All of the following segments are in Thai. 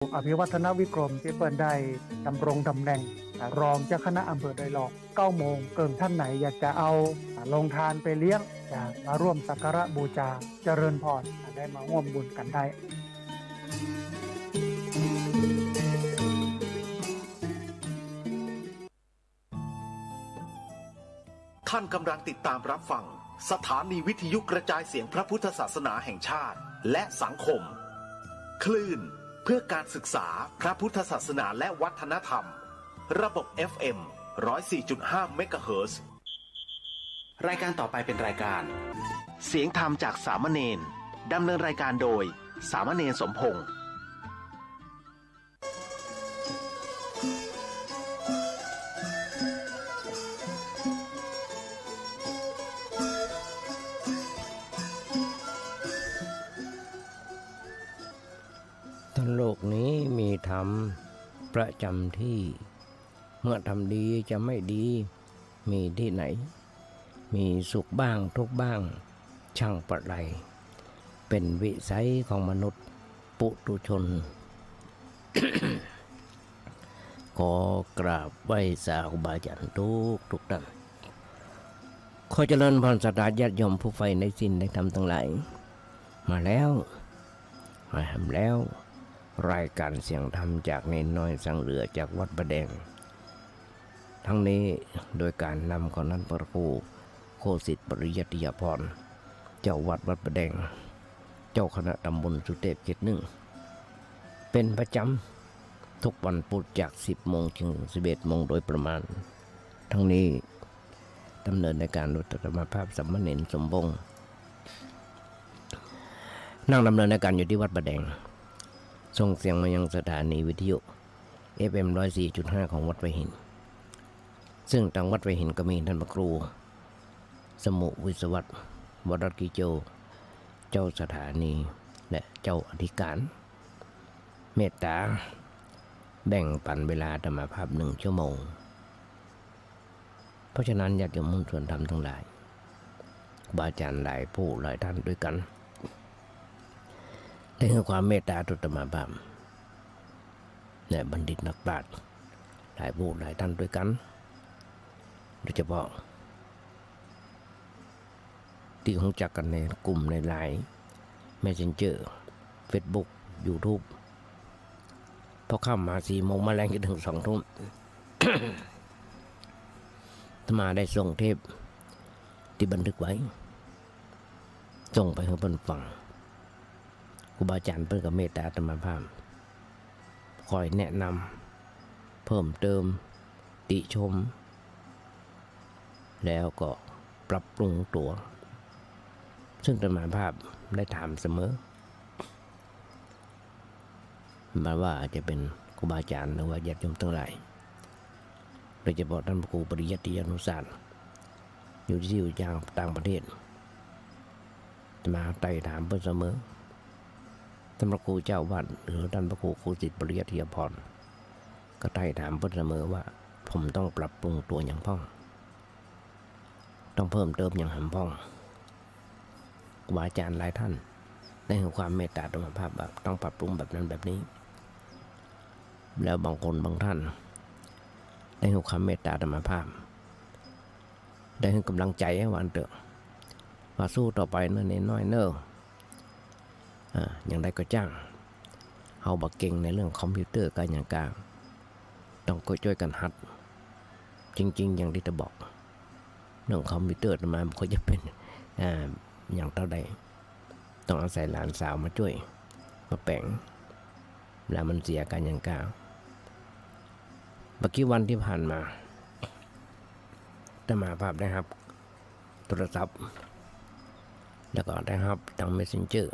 อภิวัฒนวิกรมที่เปิดได้ดำรงตำแหน่งรองเจ้าคณะอำเภอดอยหลอก9 โมงเกินท่านไหนอยากจะเอาลงทานไปเลี้ยงจะมาร่วมสักการะบูชาเจริญพรได้มาร่วมบุญกันได้ท่านกำลังติดตามรับฟังสถานีวิทยุกระจายเสียงพระพุทธศาสนาแห่งชาติและสังคมคลื่นเพื่อการศึกษาพระพุทธศาสนาและวัฒนธรรมระบบ FM 104.5 เมกะเฮิรตซ์รายการต่อไปเป็นรายการเสียงธรรมจากสามเณรดำเนินรายการโดยสามเณรสมพงษ์ทั้งโลกนี้มีธรรมประจำที่เมื่อทำดีจะไม่ดีมีที่ไหนมีสุขบ้างทุกข์บ้างช่างประไรเป็นวิสัยของมนุษย์ปุถุชน ขอกราบไหว้สาธุบาอาจารย์ทุกท่านขอเจริญพรศรัทธาญาติโยมผู้ใฝ่ในศีลในธรรมทั้งหลายมาแล้วมาทำแล้วรายการเสียงธรรมจากเนนน้อยสังเหลือจากวัดประแดงทั้งนี้โดยการนำของนั้นพระครูโคสิทธิ์ปริยัติยพรเจ้าวัดวัดประแดงเจ้าคณะตำบลสุเทพเขตหนึ่งเป็นประจำทุกวันพุธจาก 10 โมงถึง 11 โมงโดยประมาณทั้งนี้ดำเนินในการอุตตมภาพสัมมเนรสมบงนั่งดำเนินในการอยู่ที่วัดประแดงส่งเสียงมายังสถานีวิทยุ FM 104.5 ของวัดไผ่หินซึ่งทางวัดไผ่หินก็มีท่านพระครูสมุวิศวัตวรกิโจเจ้าสถานีและเจ้าอธิการเมตตาแบ่งปันเวลาธรรมภาพ1 ชั่วโมงเพราะฉะนั้นญาติโยมมุ่งส่วนธรรมทั้งหลายบาอาจารย์หลายผู้หลายท่านด้วยกันได้ให้ความเมตตาตุตมาภาพและบัณฑิตนักปราชญ์หลายผู้หลายท่านด้วยกันโดยเฉพาะที่รู้จักกันในกลุ่มในไลน์ Messenger Facebook YouTube พอเข้ามา4 โมงมาแรงจนถึง2 ทุ่ม มาได้ส่งเทปที่บันทึกไว้ส่งไปให้เพิ่นฟังครูบาอาจารย์เพิ่นก็เมตตาอาตมาภาพคอยแนะนำเพิ่มเติมติชมแล้วก็ปรับปรุงตัวซึ่งอาตมาภาพได้ถามเสมอมาว่าจะเป็นครูบาอาจารย์หรือว่าญาติโยมทั้งหลายโดยเฉพาะท่านพระครูปริยัติยานุศาสตร์อยู่ที่อย่างต่างประเทศมาไต่ถามเพิ่นเสมอท่านพระครูเจ้าวัดหรือท่านพระครูโคสิทธิ์ปริยัติยพรก็ไต่ถามเพิ่นเสมอว่าผมต้องปรับปรุงตัวอย่างพ้องต้องเพิ่มเติมอย่างหำพ้องครูบาอาจารย์หลายท่านได้ให้ความเมตตาธรรมภาพแบบต้องปรับปรุงแบบนั้นแบบนี้แล้วบางคนบางท่านได้ให้ความเมตตาธรรมภาพได้ให้กำลังใจให้วันเถอะมาสู้ต่อไปเน้อเน้นน้อยเน้ออย่างไรก็จ้างเอาบักเก่งในเรื่องคอมพิวเตอร์กันอย่างกลางต้องก็ช่วยกันหัดจริงๆอย่างที่จะบอกเรื่องคอมพิวเตอร์มามันก็จะเป็นอย่างเท่าใดต้องอาศัยหลานสาวมาช่วยมาแปลงแล้วมันเสียกันอย่างกลางเมื่อกี้วันที่ผ่านมาได้มาภาพได้ครับโทรศัพท์แล้วก็ได้ครับทาง Messenger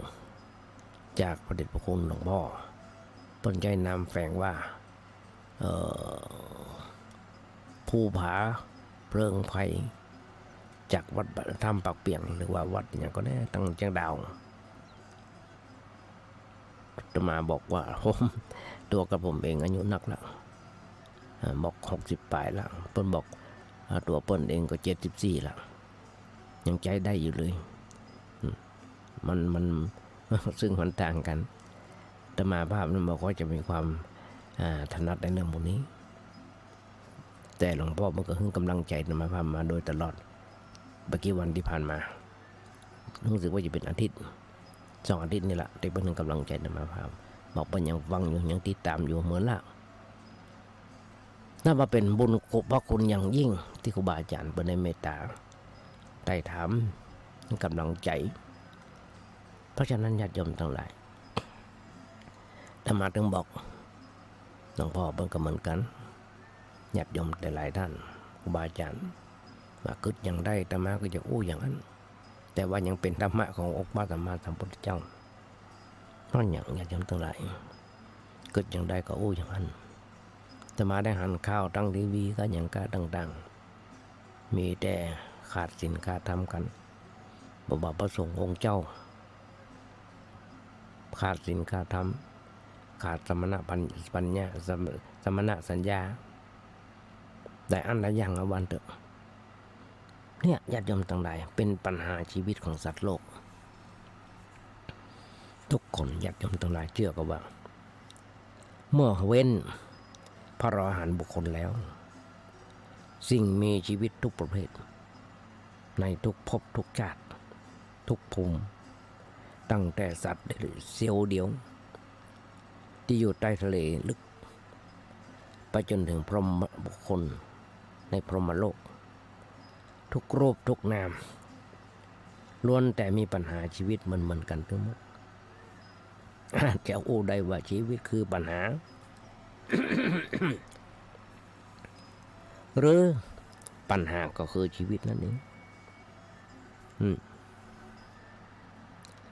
จากพระเดชพระคุณหลวงพ่อต้นใจนามแฝงว่าภูผาเพลิงไฟจากวัดถ้ำปากเปี่ยงหรือว่าวัดอย่างก็ได้ตั้งเชียงดาวจะมาบอกว่าผมตัวกับผมเองอายุนักแล้วบอก60 ปลายแล้วเปิ้นบอกตัวเปิ้นเองก็74แล้วยังใจได้อยู่เลยมันซึ่งมันต่างกัน แต่มาภาพนั้นบอกว่าจะมีความถนัดในเรื่องพวกนี้ แต่หลวงพ่อมันก็ให้กำลังใจธรรมภาพมาโดยตลอดเมื่อกี้วันที่ผ่านมารู้สึกว่าจะเป็นอาทิตย์2 อาทิตย์นี่แหละที่เป็นกำลังใจธรรมภาพบอกว่ายังฟังอยู่ยังติดตามอยู่เหมือนละน่าว่าเป็นบุญพระคุณอย่างยิ่งที่ครูบาอาจารย์เป็นในเมตตาไต่ถามกำลังใจเพราะฉะนั้นญาติโยมทั้งหลายธรรมะถึงบอกหลวงพ่อเป็นก็เหมือนกันญาติโยมแต่หลายท่านครูบาอาจารย์มาคิดอย่างใดธรรมะก็จะอู้อย่างนั้น แต่ว่ายังเป็นธรรมะขององค์พระสัมมาสัมพุทธเจ้าเพราะอย่างญาติโยมทั้งหลายคิดอย่างใดก็อู้อย่างนั้นธรรมะได้หันข้าวตั้งทีวีก็อย่างกาต่างๆมีแต่ขาดศีลขาดธรรมกันบอกว่าพระสงฆ์องค์เจ้าขาดศีลขาดธรรมขาดสมณะปัญญาสมณะสัญญาแต่อันละอย่างละวันเถอะเนี่ยญาติโยมทั้งหลายเป็นปัญหาชีวิตของสัตว์โลกทุกคนญาติโยมทั้งหลายเชื่อกันว่าเมื่อเว้นพระอรหันต์บุคคลแล้วสิ่งมีชีวิตทุกประเภทในทุกภพทุกชาติทุกภูมิตั้งแต่สัตว์เสี้ยวเดียวที่อยู่ใต้ทะเลลึกไปจนถึงพรหมบุคคลในพรหมโลกทุกรูปทุกนามล้วนแต่มีปัญหาชีวิตเหมือนกันทั้งหมด จะอู้ได้ว่าชีวิตคือปัญหา หรือปัญหาก็คือชีวิตนั่นเอง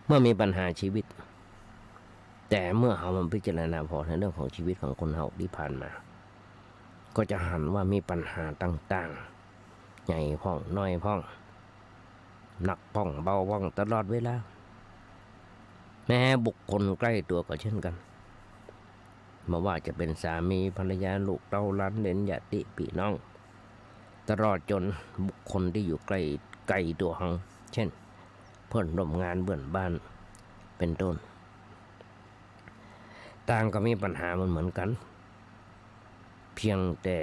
เมื่อมีปัญหาชีวิตแต่เมื่อเรามาพิจารณาพอในเรื่องของชีวิตของคนเราที่ผ่านมาก็จะหันว่ามีปัญหาต่างๆใหญ่พ่องน้อยพ่องหนักพ่องเบาพ่องตลอดเวลาแม้บุคคลใกล้ตัวก็เช่นกันไม่ว่าจะเป็นสามีภรรยาลูกเต้าหลานเหลนญาติพี่น้องตลอดจนบุคคลที่อยู่ใกล้ตัวเราเช่นเพื่อนร่วมงานเพื่อนบ้านเป็นต้นต่างก็มีปัญหาเหมือนกันเพียงแต่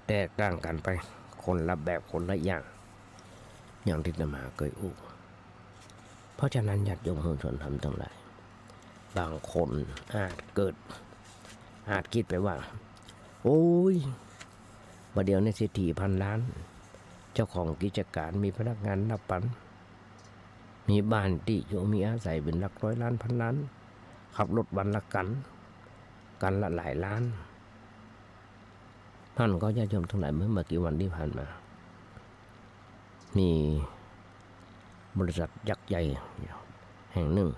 แตกต่างกันไปคนละแบบคนละอย่างที่อาตมาเคยอู้เพราะฉะนั้นญาติโยมผู้ชนทำทั้งหลายบางคนอาจคิดไปว่าโอ้ยประเดี๋ยวในเศรษฐี1,000 ล้านเจ้าของกิจการมีพนักงานนับพันมีบ้านที่อยู่มีอาศัยเป็นหลัก100 ล้าน1,000 ล้านขับรถวันละกันละหลายล้านท่านก็ญาติโยมทั้งหลายเมื่อกี่วันที่ผ่านมามีบริษัทยักษ์ใหญ่แห่งหนึ่ง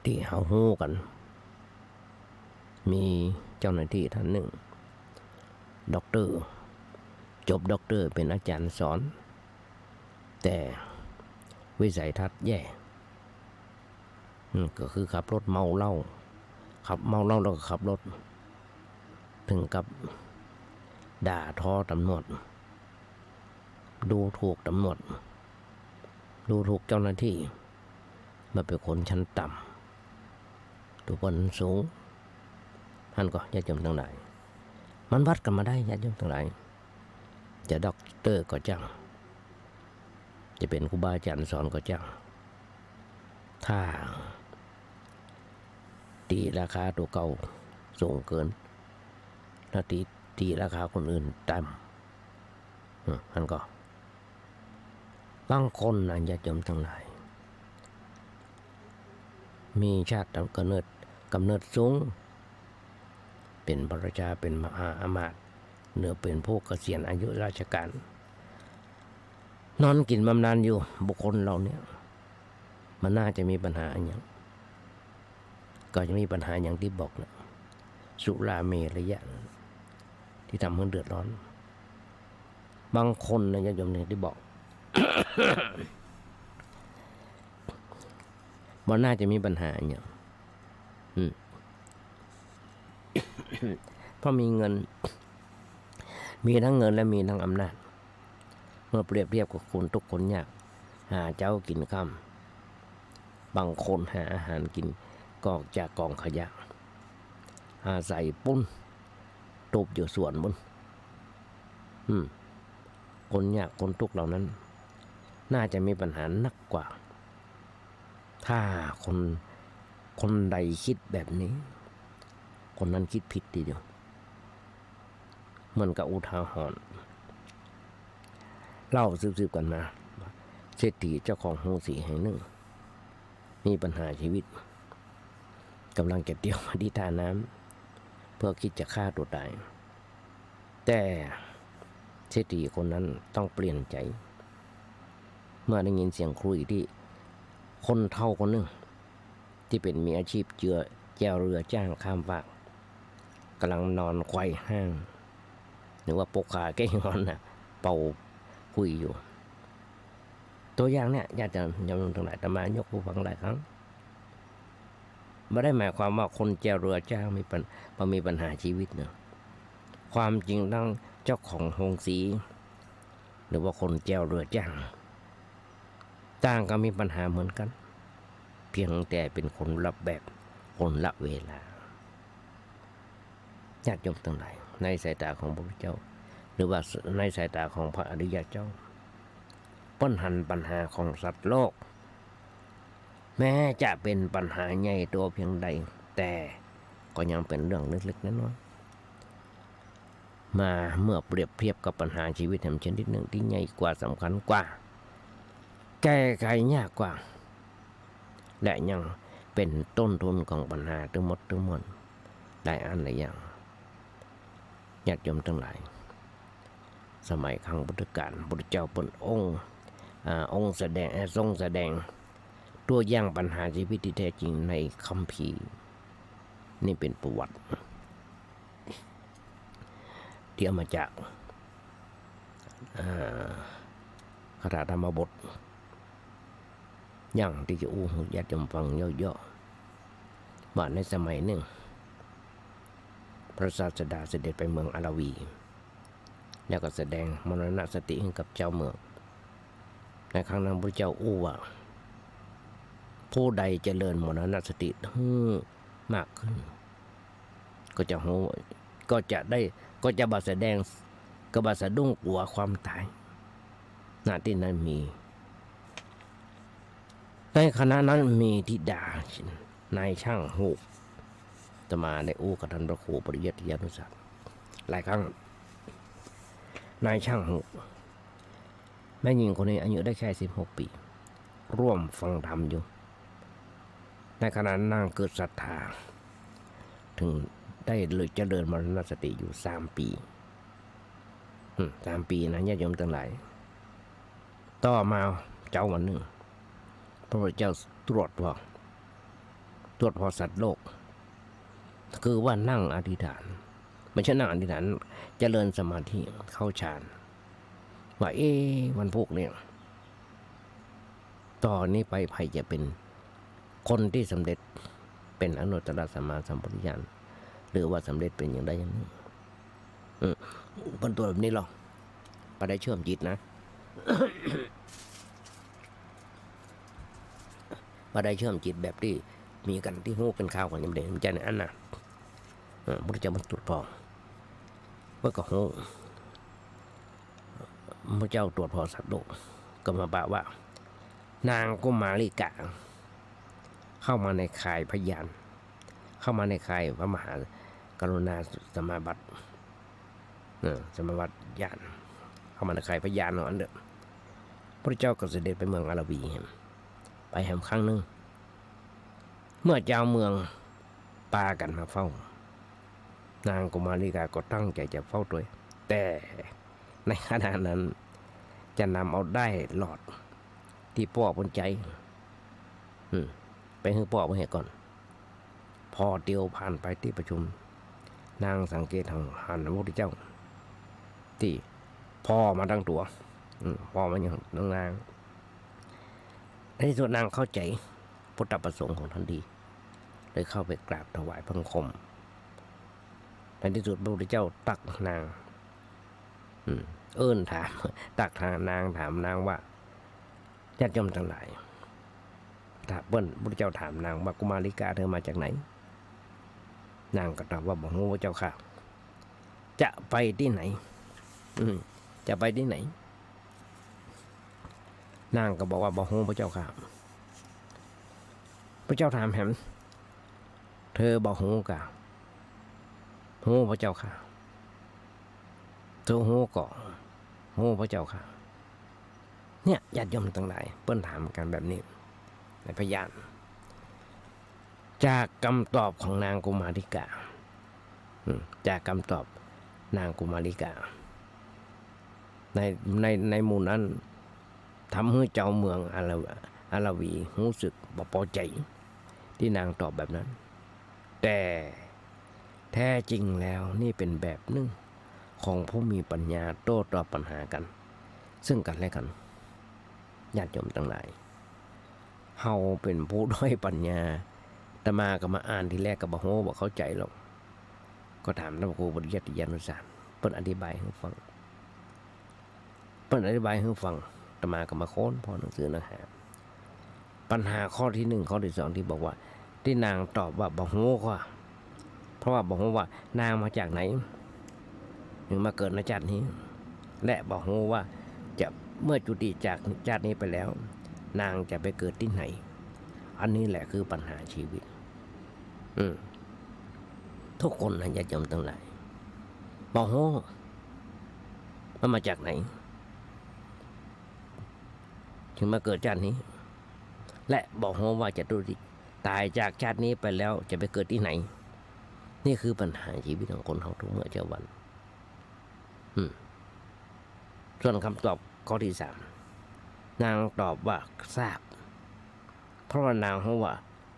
ที่เฮาฮู้กันมีเจ้าหน้าที่ท่านหนึ่งด็อกเตอร์จบด็อกเตอร์เป็นอาจารย์สอนแต่วิสัยทัศน์แย่ก็คือขับรถเมาเหล้าแล้วก็ขับรถถึงกับด่าทอตำรวจดูถูกตำรวจดูถูกเจ้าหน้าที่มาเป็นคนชั้นต่ำตัวคนสูงท่านก็ญาติโยมทั้งหลายมันวัดกันมาได้ญาติโยมทั้งหลายจะด็อกเตอร์ก็จังจะเป็นครูบาอาจารย์สอนก็จังถ้าตีราคาตัวเก่าสูงเกินถ้าตีราคาคนอื่นต่ำท่านก็บางคนนะญาติโยมทั้งหลายมีชาติกำเนิดสูงเป็นพระราชาเป็นมหาอมาตย์เหนือเป็นผู้เกษียณอายุราชการนอนกินบำนาญอยู่บุคคลเราเนี่ยมันน่าจะมีปัญหาอย่างก็จะมีปัญหาอย่างที่บอกนะสุราเมรยะที่ทำให้เดือดร้อนบางคนนะญาติโยมเนี่ยที่บอก มันน่าจะมีปัญหาอย่างเพราะมีเงินมีทั้งเงินและมีทั้งอำนาจเมื่อเปรียบเทียบกับคนทุกคนยากหาเจ้ากินค่ บางคนหาอาหารกินก็จากกองขยะอาศัยปุ้นตบอยู่สวนบนคนยากคนทุกข์เหล่านั้นน่าจะมีปัญหานักกว่า ถ้าคนใดคิดแบบนี้ คนนั้นคิดผิดทีเดียวเหมือนกับอุทาหรณ์เล่าสืบๆกันมาเศรษฐีเจ้าของโรงสีแห่งหนึ่งมีปัญหาชีวิตกำลังจะเดี่ยวมาที่ท่าน้ำเพื่อคิดจะฆ่าตัวตายแต่เศรษฐีคนนั้นต้องเปลี่ยนใจเมื่อได้ยินเสียงคุยที่คนเฒ่าคนหนึ่งที่เป็นมีอาชีพแจวเรือจ้างข้ามฟากกำลังนอนไขว่ห้างหรือว่าปกขาแก้งอนนะเป่าคุยอยู่ตัวอย่างเนี่ยญาติโยมทั้งหลายตมายกผู้ฟังหลายครั้งไม่ได้หมายความว่าคนแจวเรือจ้างมีปัญหาชีวิตเนอะความจริงทั้งเจ้าของโรงสีหรือว่าคนแจวเรือจ้างต่างก็มีปัญหาเหมือนกันเพียงแต่เป็นคนละแบบคนละเวลาญาติโยมทั้งหลายในสายตาของพระพุทธเจ้าหรือว่าในสายตาของพระอริยเจ้าปัญหาของสัตว์โลกแม้จะเป็นปัญหาใหญ่ตัวเพียงใดแต่ก็ยังเป็นเรื่องเล็กๆน้อยๆมาเมื่อเปรียบเทียบกับปัญหาชีวิตแห่งชนิดหนึ่งที่ใหญ่กว่าสำคัญกว่าแก้ไขยากกว่าและยังเป็นต้นทุนของปัญหาทั้งหมดทั้งมวลได้อันหลายอย่างญาติโยมทั้งหลายสมัยครั้งพุทธกาลพระพุทธเจ้าเป็นองค์แสดงทรงแสดงตัวอย่างปัญหาชีวิตที่แท้จริงในคัมภีร์นี่เป็นประวัติที่เอามาจากคาถาธรรมบทอย่างที่จะอู้ญาติโยมฟังย่อๆว่าในสมัยหนึ่งพระศาสดาเสด็จไปเมืองอาราวีแล้วก็แสดงมรณสติให้กับเจ้าเมืองในครั้งนั้นพระเจ้าอู้ว่าผู้ใดเจริญมรณสติมากขึ้นก็จะบาแสดงก็บาสะดุ้งกลัวความตายหน้าที่นั้นมีในคณะนั้นมีธิดานายช่างหูจะมาในอู้กับท่านพระครูปริยัติยานุสัตหลายครั้งนายช่างหูแม่หญิงคนนี้อายุได้แค่16 ปีร่วมฟังธรรมอยู่ในขณะนั่งเกิดศรัทธาถึงได้เลยเจริญมรณสติอยู่3 ปี3 ปีนะญาติโยมทั้งหลายต่อมาเจ้าวันหนึ่งพระพุทธเจ้าตรวจพอสัตว์โลกคือว่านั่งอธิษฐานไม่ใช่นั่งอธิษฐานเจริญสมาธิเข้าฌานว่าวันพวกเนี่ยตอนนี้ไปใครจะเป็นคนที่สำเร็จเป็นอนุตตรสัมมาสัมปวิญญาณหรือว่าสำเร็จเป็นอย่างใดอย่างหนึ่งเป็นตัวแบบนี้หรอกไปได้เชื่อมจิตนะ มาได้เชื่อมจิตแบบที่มีกันที่หูกันข้าวกันยำเด่นมันจะในอันน่ะพระเจ้ามันตรวจพอเมื่อก็หูพระเจ้าตรวจพอสัตว์โลกก็มาบอกว่านางกุมาริกาเข้ามาในข่ายพยานเข้ามาในข่ายพระมหากรุณาสมาบัติสมาบัติญาณเข้ามาในข่ายพยานอันเดิมพระเจ้าก็เสด็จไปเมืองอาราวีไปแห่งครั้งหนึ่งเมื่อเจ้าเมืองปากันมาเฝ้านางกุมาริกาก็ตั้งใจจะเฝ้าด้วยแต่ในขณะนั้นจะนำเอาได้หลอดที่พ่อบนใจไปให้พ่อไปให้ก่อนพอเดียวผ่านไปที่ประชุมนางสังเกตทางหันพระพุทธเจ้าที่พ่อมาตั้งตัวพ่อมาอย่างนางในที่สุดนางเข้าใจพุทธประสงค์ของท่านดีเลยเข้าไปกราบถวายบังคมในที่สุดพระพุทธเจ้าตักนางถามตักทางนางถามนางว่าญาติโยมทั้งหลาย ถามพระเจ้าถามนางว่ากุมาริกาเธอมาจากไหนนางก็ตอบว่าบอกพระเจ้าค่ะจะไปที่ไหนจะไปที่ไหนนางก็บอกว่าบอกพระเจ้าค่ะพระเจ้าถามแหมเธอบอกฮู้กะฮู้พระเจ้าค่ะเธอฮู้ก่อฮู้พระเจ้าค่ะเนี่ยญาติโยมทั้งหลายเปิ้นถามกันแบบนี้ในพยานจากคำตอบของนางกุมาริกาจากคำตอบนางกุมาริกาในหมู่นั้นทำให้เจ้าเมืองอาราวีรู้สึกบ่พอใจที่นางตอบแบบนั้นแต่แท้จริงแล้วนี่เป็นแบบหนึ่งของผู้มีปัญญาโต้ตอบปัญหากันซึ่งกันและกันญาติโยมทั้งหลายเฮาเป็นผู้ด้อยปัญญาแต่มาก็มาอ่านทีแรกก็บ่ฮู้บ่เข้าใจหรอกก็ถามท่านครูปริยัติยานุสารเพิ่นอธิบายให้ฟังแต่มาก็มาค้นพอหนังสือนะฮะปัญหาข้อที่1ข้อที่2ที่บอกว่าที่นางตอบว่าบ่ฮู้ก็เพราะว่าบ่ฮู้ว่านางมาจากไหนถึงมาเกิดในชาตินี้และบ่ฮู้ว่าจะเมื่อจุติจากชาตินี้ไปแล้วนางจะไปเกิดที่ไหนอันนี้แหละคือปัญหาชีวิตทุกคนนะญาติโยมทั้งหลายบ่ฮู้มันมาจากไหนถึงมาเกิดชาตินี้และบอกฮู้ว่าจะตายจากชาตินี้ไปแล้วจะไปเกิดที่ไหนนี่คือปัญหาชีวิตของคนเฮาทุกเมื่อเช้าวันส่วนคำตอบข้อที่3นางตอบว่าทราบเพราะว่านางรู้ว่า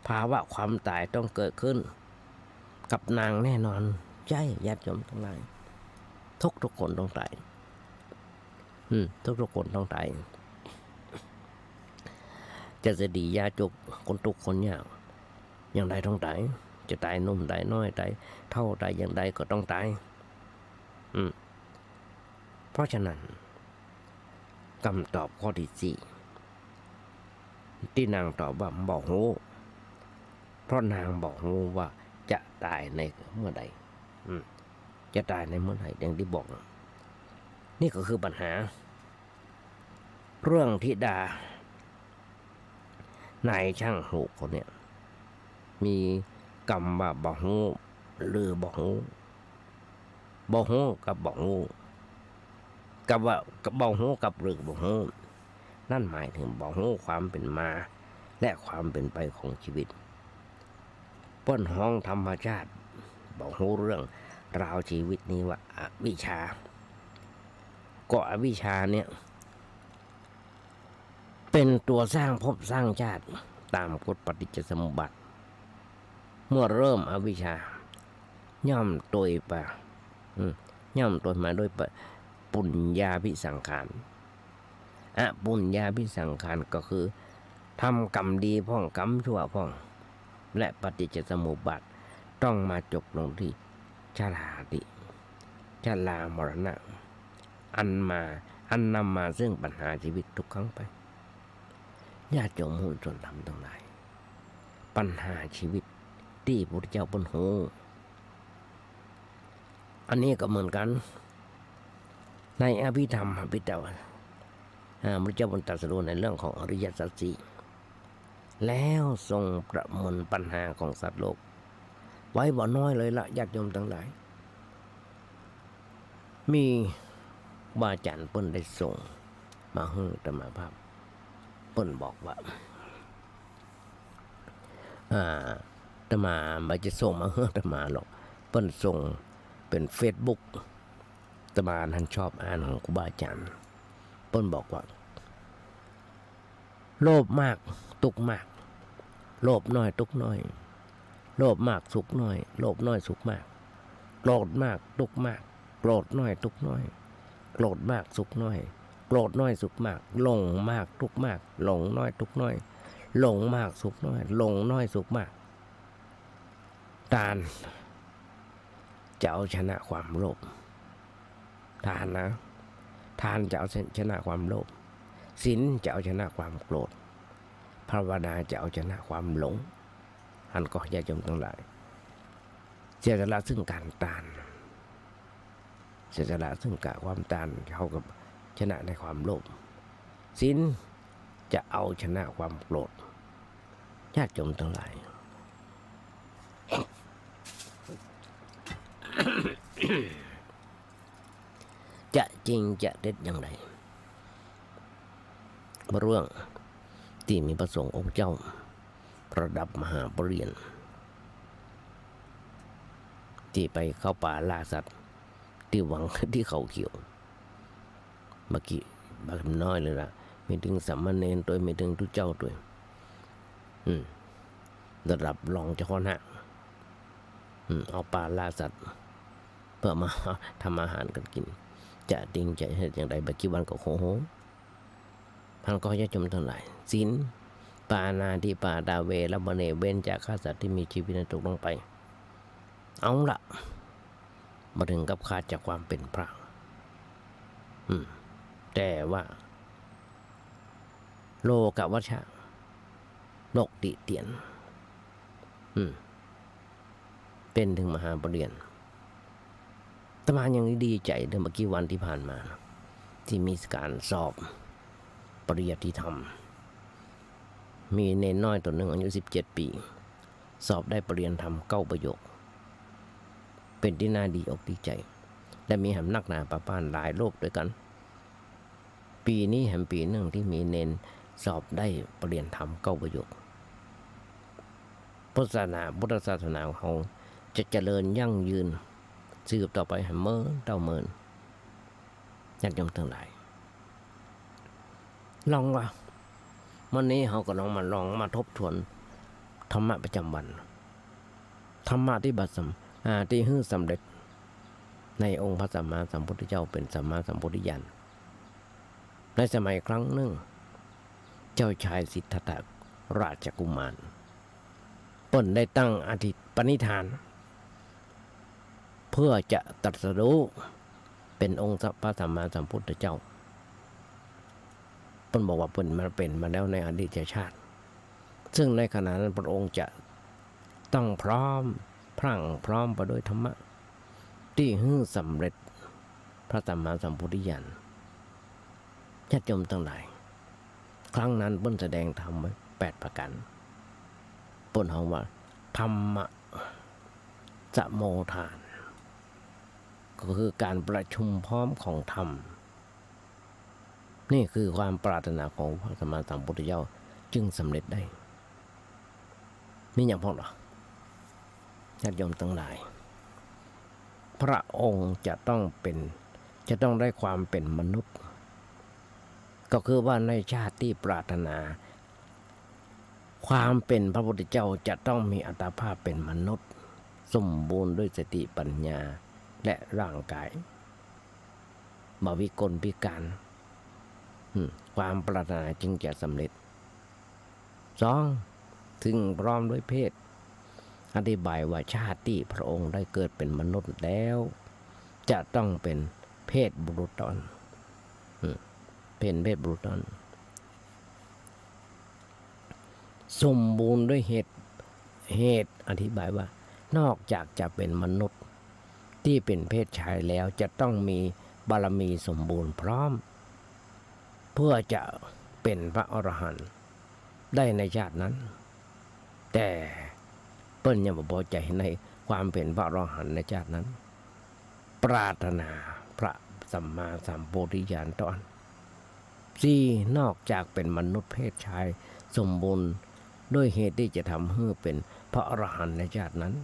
ภาวะความตายต้องเกิดขึ้นกับนางแน่นอนใช่ญาติโยมทั้งหลายทุกคนต้องตายทุกคนต้องตายจะเสดียาจกคนทุกคนยากอย่างใดต้องตายจะตายนุ่มตายน้อยตายเท่าตายอย่างใดก็ต้องตายเพราะฉะนั้นคำตอบข้อที่4ที่นางตอบว่าบอกฮู้เพราะนางบอกฮู้ว่าจะตายในเมื่อใดจะตายในเมื่อใดอย่างที่บอกนี่ก็คือปัญหาเรื่องธิดานายช่างหูคนเนี้ยมีกรรมว่าบอกฮู้หรือบอกฮู้กับบอกฮู้กับว่ากับบอกฮู้กับหรือบอกฮู้นั่นหมายถึงบอกฮู้ความเป็นมาและความเป็นไปของชีวิตป้นห้องธรรมชาติบอกฮู้เรื่องราวชีวิตนี้ว่าอวิชชาก็อวิชชาเนี่ยเป็นตัวสร้างภพสร้างชาติตามกฎปฏิจจสมุปบาทเมื่อเริ่มอวิชชาย่อมโดยมาด้วยปุญญาภิสังขารปุญญาภิสังขารก็คือทำกรรมดีพ้องกรรมชั่วพ้องและปฏิจจสมุปบาทต้องมาจบลงที่ชรามรณะอันนำมาซึ่งปัญหาชีวิตทุกครั้งไปญาติโยมผู้ชนธรรมทั้งหลายปัญหาชีวิตที่พระพุทธเจ้าเพิ่นฮู้อันนี้ก็เหมือนกันในอภิธรรมพระเจ้าพระเจ้าบนตรัสรู้ในเรื่องของอริยสัจสี่แล้วทรงประเมินปัญหาของสัตว์โลกไว้บ่น้อยเลยละญาติโยมทั้งหลายมีบาอาจารย์เพิ่นได้ส่งมาให้อาตมาภาพเพิ่นบอกว่าอาตมาไม่จะส่งมาให้อาตมาหรอกเพิ่นส่งเป็นเฟซบุ๊กอาตมาท่านชอบอ่านของครูบาอาจารย์เพิ่นบอกว่าโลภมากทุกข์มากโลภน้อยทุกข์น้อยโลภมากสุขน้อยโลภน้อยสุขมากโกรธมากทุกข์มากโกรธน้อยทุกข์น้อยโกรธมากสุขน้อยโกรธน้อยสุขมากหลงมากทุกข์มากหลงน้อยทุกข์น้อยหลงมากสุขน้อยหลงน้อยสุขมากทานจะเอาชนะความโลภทานนะทานจะเอาชนะความโลภศีลจะเอาชนะความโกรธภ ภาวนาจะเอาชนะความหลงท่านก็ญาติโยมทั้งหลายเสียสละซึ่งการตานเสียสละซึ่งกะความตานเขากับชนะในความโลภศีลจะเอาชนะความโกรธญาติโยมทั้งหลาย จะจริงจะเด็ดอย่างไรเรื่องที่มีพระสงฆ์องค์เจ้าประดับมหาปรริญญาที่ไปเข้าป่าล่าสัตว์ที่หวังที่เขาเขียวเมื่อกี้บางน้อยเลยล่ะไม่ถึงสามเณรตัวไม่ถึงทุกเจ้าตัวระดับรองเจ้าคณะเอาป่าล่าสัตว์เพื่อมาทำอาหารกันกินจะจริงจะเหตุอย่างไรบักกี้วันก็โหท่านก็จะจมทั้งหลายศีลปานาทิปาตาเวรมเนเว้นจากฆ่าสัตว์ที่มีชีวิตในตกลงไปเอาละมาถึงกับขาดจากความเป็นพระแต่ว่าโลกวัชชะโลกติเตียนเป็นถึงมหาปรริญญาตมายังดีใจเมื่อกี้วันที่ผ่านมาที่มีการสอบปริยัติธรรมมีเนนน้อยตัวหนึ่งอายุ17 ปีสอบได้ปริญญาธรรม9 ประโยคเป็นที่น่าดีอกดีใจและมีแหมนักหนาประปานหลายโลกด้วยกันปีนี้แหมปีหนึ่งที่มีเนนสอบได้ปริญญาธรรม9 ประโยคพุทธศาสนาของเราจะเจริญยั่งยืนสืบต่อไปให้เมื่อเต่าเมินญาติโยมทั้งหลายลองว่าวันนี้เขาก็ลองมาทบทวนธรรมะประจำวันธรรมะที่บัตรที่ฮื้อสำเร็จในองค์พระสัมมาสัมพุทธเจ้าเป็นสัมมาสัมพุทธญาณในสมัยครั้งหนึ่งเจ้าชายสิทธัตถะราชกุมารเปิ้นได้ตั้งอธิปณิธานเพื่อจะตรัสรู้เป็นองค์พระสัมมาสัมพุทธเจ้าเปิ้นบอกว่าเปิ้นมาเป็นมาแล้วในอดีตชาติซึ่งในขณะนั้นพระองค์จะต้องพร้อมพรั่งพร้อมไปด้วยธรรมะที่ฮื้อสำเร็จพระสัมมาสัมพุทธญาณญาติโยมทั้งหลายครั้งนั้นเปิ้นแสดงธรรมไว้8 ประการเปิ้นว่าธรรมะสโมทานก็คือการประชุมพร้อมของธรรมนี่คือความปรารถนาของพระสัมมาสัมพุทธเจ้าจึงสำเร็จได้มีอย่างพอหรอญาติโยมทั้งหลายพระองค์จะต้องได้ความเป็นมนุษย์ก็คือว่าในชาติที่ปรารถนาความเป็นพระพุทธเจ้าจะต้องมีอัตภาพเป็นมนุษย์สมบูรณ์ด้วยสติปัญญาและร่างกายบ่วิกลพิการความปรารถนาจึงจะสำเร็จ 2. ถึงพร้อมด้วยเพศอธิบายว่าชาติที่พระองค์ได้เกิดเป็นมนุษย์แล้วจะต้องเป็นเพศบุรุษตอนเป็นเพศบุรุษตอนสมบูรณ์ด้วยเหตุอธิบายว่านอกจากจะเป็นมนุษย์ที่เป็นเพศชายแล้วจะต้องมีบารมีสมบูรณ์พร้อมเพื่อจะเป็นพระอรหันต์ได้ในชาตินั้นแต่เปิ้ลยังบ่พอใจในความเป็นพระอรหันต์ในชาตินั้นปรารถนาพระสัมมาสัมโพธิญาณตอน4นอกจากเป็นมนุษย์เพศชายสมบูรณ์ด้วยเหตุที่จะทำให้เป็นพระอรหันต์ในชาตินั้น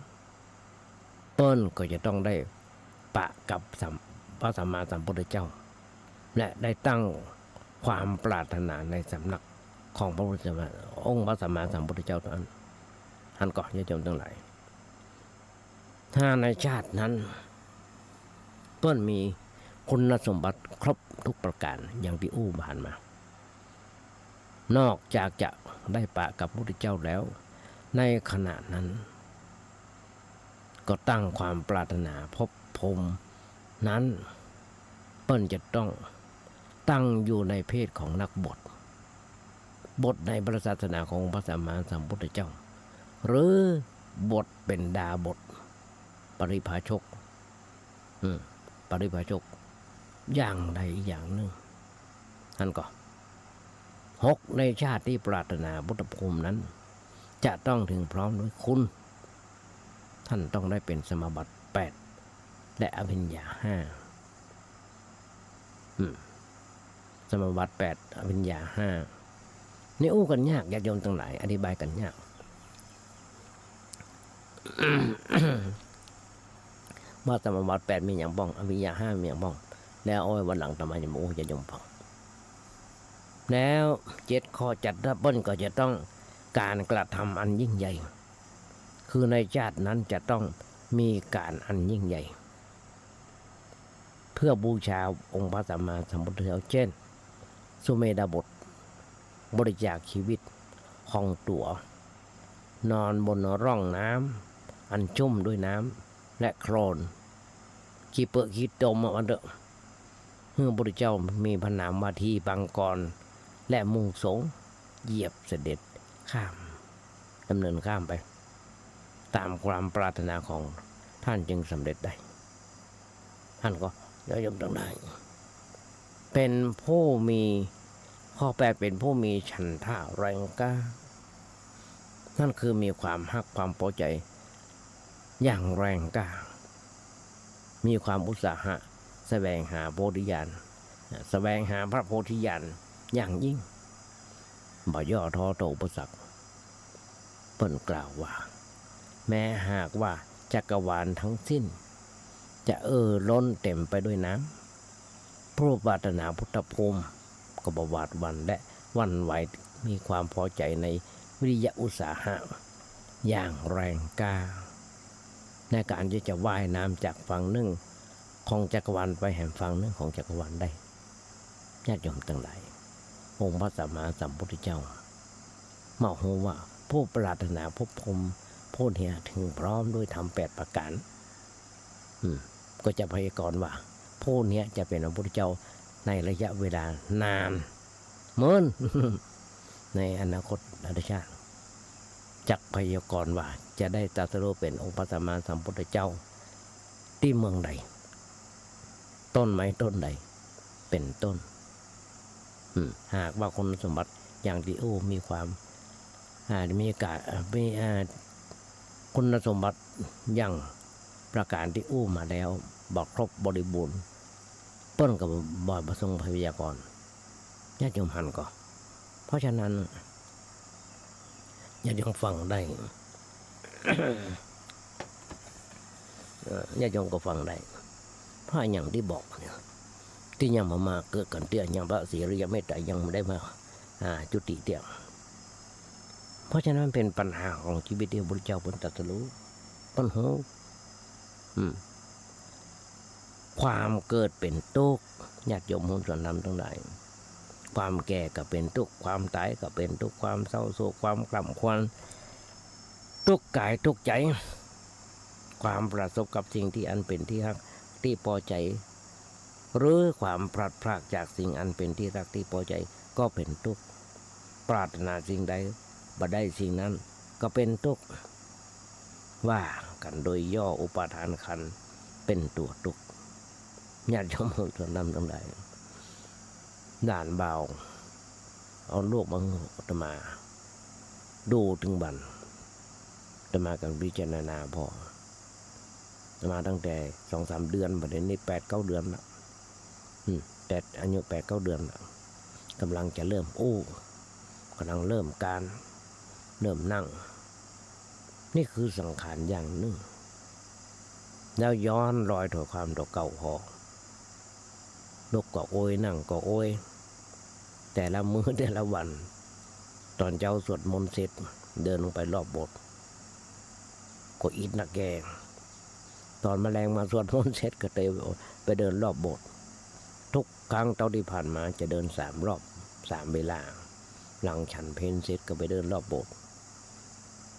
เปิ้ลก็จะต้องได้ปะกับพระสัมมาสัมพุทธเจ้าและได้ตั้งความปรารถนาในสำนักของพระพุทธเจ้าองค์พระสัมมาสัมพุทธเจ้านั้นท่านก็ญาติโยมทั้งหลายถ้าในชาตินั้นเปิ้ลมีคุณสมบัติครบทุกประการอย่างที่อู้ผ่านมานอกจากจะได้ปะกับพระพุทธเจ้าแล้วในขณะนั้นก็ตั้งความปรารถนาพบภูมินั้นเปิ้ลจะต้องตั้งอยู่ในเพศของนักบวช บทในพระศาสนาของพระสัมมาสัมพุทธเจ้า หรือบทเป็นดาบทปริภาชกปริภาชกอย่างใดอย่างหนึ่งท่านก็6ในชาติที่ปรารถนาพุทธภูมินั้นจะต้องถึงพร้อมด้วยคุณท่านต้องได้เป็นสมาบัติ8และอภิญญา5สมาบัติ8อภิญญา5นี่อู้กันยากญาติโยมทั้งหลายอธิบายกันยาก ว่าสมาบัติ8มีอย่างบ้องอภิญญา5มีอย่างบ้องแล้วเอาไว้วันหลังทำไมจะมาอู้ญาติโยมฟังแล้ว7ข้อจัดรับเบิ้ลก็จะต้องการกระทำอันยิ่งใหญ่คือในชาตินั้นจะต้องมีการอันยิ่งใหญ่เพื่อบูชาองค์พระสัมมาสัมพุทธเจ้าเช่นสุเมธาบทบริจาคชีวิตห้องตั๋วนอนบนร่องน้ำอันชุ่มด้วยน้ำและโคลนขี้เปอะขี้ตมอันเดอะเมื่อพระพุทธเจ้ามีพระนามว่าทีปังกรและมุ่งสงเหยียบเสด็จข้ามดำเนินข้ามไปตามความปรารถนาของท่านจึงสำเร็จได้ท่านก็ยอมต้องได้เป็นผู้มีข้อ8เป็นผู้มีฉันทะแรงกล้านั่นคือมีความฮักความพอใจอย่างแรงกล้ามีความอุตสาหะแสวงหาโพธิญาณแสวงหาพระโพธิญาณอย่างยิ่งบ่ย่อท้อต่ออุปสรรคเพิ่นกล่าวว่าแม้หากว่าจักรวาลทั้งสิ้นจะล้นเต็มไปด้วยน้ำผู้ปรารถนาพุทธภูมิก็บหวาดหวั่นและหวั่นไหวมีความพอใจในวิริยะอุตสาหะอย่างแรงกล้าในการที่จะว่ายน้ำจากฝั่งหนึ่งของจักรวาลไปแห่งฝั่งหนึ่งของจักรวาลได้ญาติโยมทั้งหลายองค์พระสัมมาสัมพุทธเจ้ามาหูว่าผู้ปรารถนาภพภูมิผู้เนี่ยถึงพร้อมด้วยธรรม8ประการก็จะพยากรณ์ว่าผู้นี้จะเป็นพระพุทธเจ้าในระยะเวลานานเหมือน ในอนาคตอนาชาติจักพยากรณ์ว่าจะได้ตรัสรู้เป็นองค์พระสัมมาสัมพุทธเจ้าที่เมืองใดต้นไม้ต้นใดเป็นต้นหากว่าคุณสมบัติอย่างที่มีความมีคุณสมบัติอย่างประการที่มาแล้วบอกครบบริบูรณ์เปิ้นกับบ่อยประสงค์พยากรณ์ญาติโยมหันก็เพราะฉะนั้นญาติโยมฟังได้ ญาติโยมก็ฟังได้เพราะอย่างที่บอกเนี่ยที่ยังมาเกิดกันเตี้ยยังพระศรีอริยเมตไตรยังไม่ได้มาจุติเตี้ยเพราะฉะนั้นเป็นปัญหาของชีวิตที่พระพุทธเจ้าบนตรัสรู้ปัญหาความเกิดเป็นทุกข์ญาติโยมหุ้นส่วนนำทั้งหลายความแก่ก็เป็นทุกข์ความตายก็เป็นทุกข์ความเศร้าโศกความกล่ำควรทุกข์กายทุกข์ใจความประสบกับสิ่งที่อันเป็นที่รักที่พอใจหรือความพลัดพรากจากสิ่งอันเป็นที่รักที่พอใจก็เป็นทุกข์ปรารถนาสิ่งใดบ่ได้สิ่งนั้นก็เป็นทุกข์ว่ากันโดยย่ออุปาทานขันธ์เป็นตัวทุกข์ญาติโยมส่วนนำทั้งหลายด่านเบาเอาลูกบังอาตมาดูถึงบันอาตมากันพิจารณาพออาตมาตั้งแต่ 2-3 เดือนประเด็นนี้ 8-9 เดือนละแต่อายุ 8-9 เดือนละกำลังจะเริ่มกำลังเริ่มการเริ่มนั่งนี่คือสังขารอย่างหนึ่งแล้วย้อนรอยถอยความตัวเก่าพอลุกก็โอยนั่งก็โอยแต่ละมื้อแต่ละวันตอนเจ้าสวดมนต์เสร็จเดินลงไปรอบโบสถ์ก็อิดนักแกตอนแมลงมาสวดมนต์เสร็จก็ไปเดินรอบโบสถ์ทุกครั้งเท่าที่ผ่านมาจะเดิน3 รอบ 3 เวลาหลังฉันเพลเสร็จก็ไปเดินรอบโบสถ์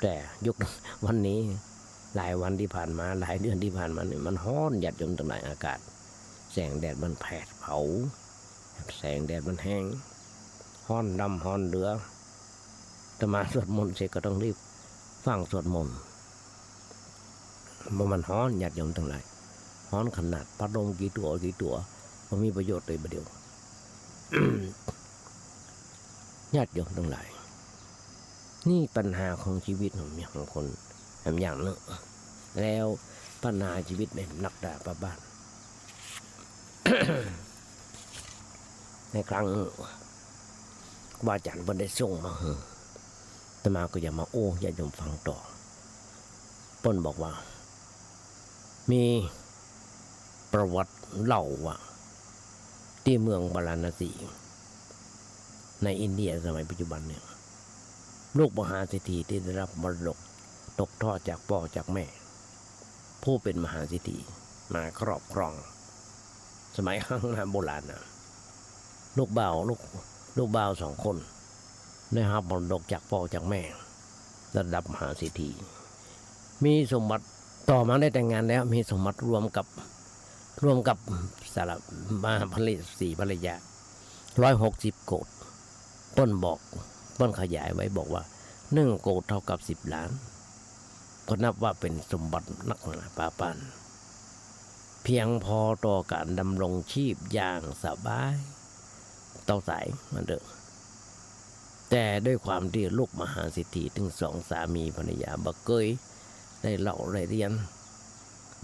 แต่ยุควันนี้หลายวันที่ผ่านมาหลายเดือนที่ผ่านมาเนี่ยมันร้อนหยัดจนตำหนักอากาศแสงแดดมันแผดเผาแสงแดดมันแห้งร้อนดำร้อนเหลือ อาตมาสวดมนต์เสร็จก็ต้องรีบฟังสวดมนต์มันฮ้อนญาติโยมทั้งหลายฮ้อนขนาดพัดลมกี่ตัวมันมีประโยชน์เลยประเดี๋ยว ญาติโยมทั้งหลายนี่ปัญหาของชีวิตของคนอย่างหนึ่งแล้วปัญหาชีวิตในนักดาบบ้าน ในครั้งว่าอาจารย์เพิ่นได้ส่งมาอาตมาก็อย่ามาโอ้ญาติโยมฟังต่อต้นบอกว่ามีประวัติเล่าว่าที่เมืองบาราณสีในอินเดียสมัยปัจจุบันเนี่ยลูกมหาเศรษฐีที่ได้รับมรดกตกทอดจากพ่อจากแม่ผู้เป็นมหาเศรษฐีมาครอบครองสมัยข้างหน้าโบราณนะลูกบ่าว2 คนได้รับมรดกจากพ่อจากแม่ระดับมหาเศรษฐีมีสมบัติต่อมาได้แต่งงานแล้วมีสมบัติรวมกับสารมาผลิต4 ภรรยา160 โกฏต้นขยายไว้บอกว่า1 โกฏเท่ากับ10 ล้านก็นับว่าเป็นสมบัตินักหนาป่าปานเพียงพอต่อการดำรงชีพอย่างสบายต่อสายมันเด้อแต่ด้วยความที่ลูกมหาเศรษฐีถึง2 สามีภรรยาบ่เคยได้เล่าได้เรียน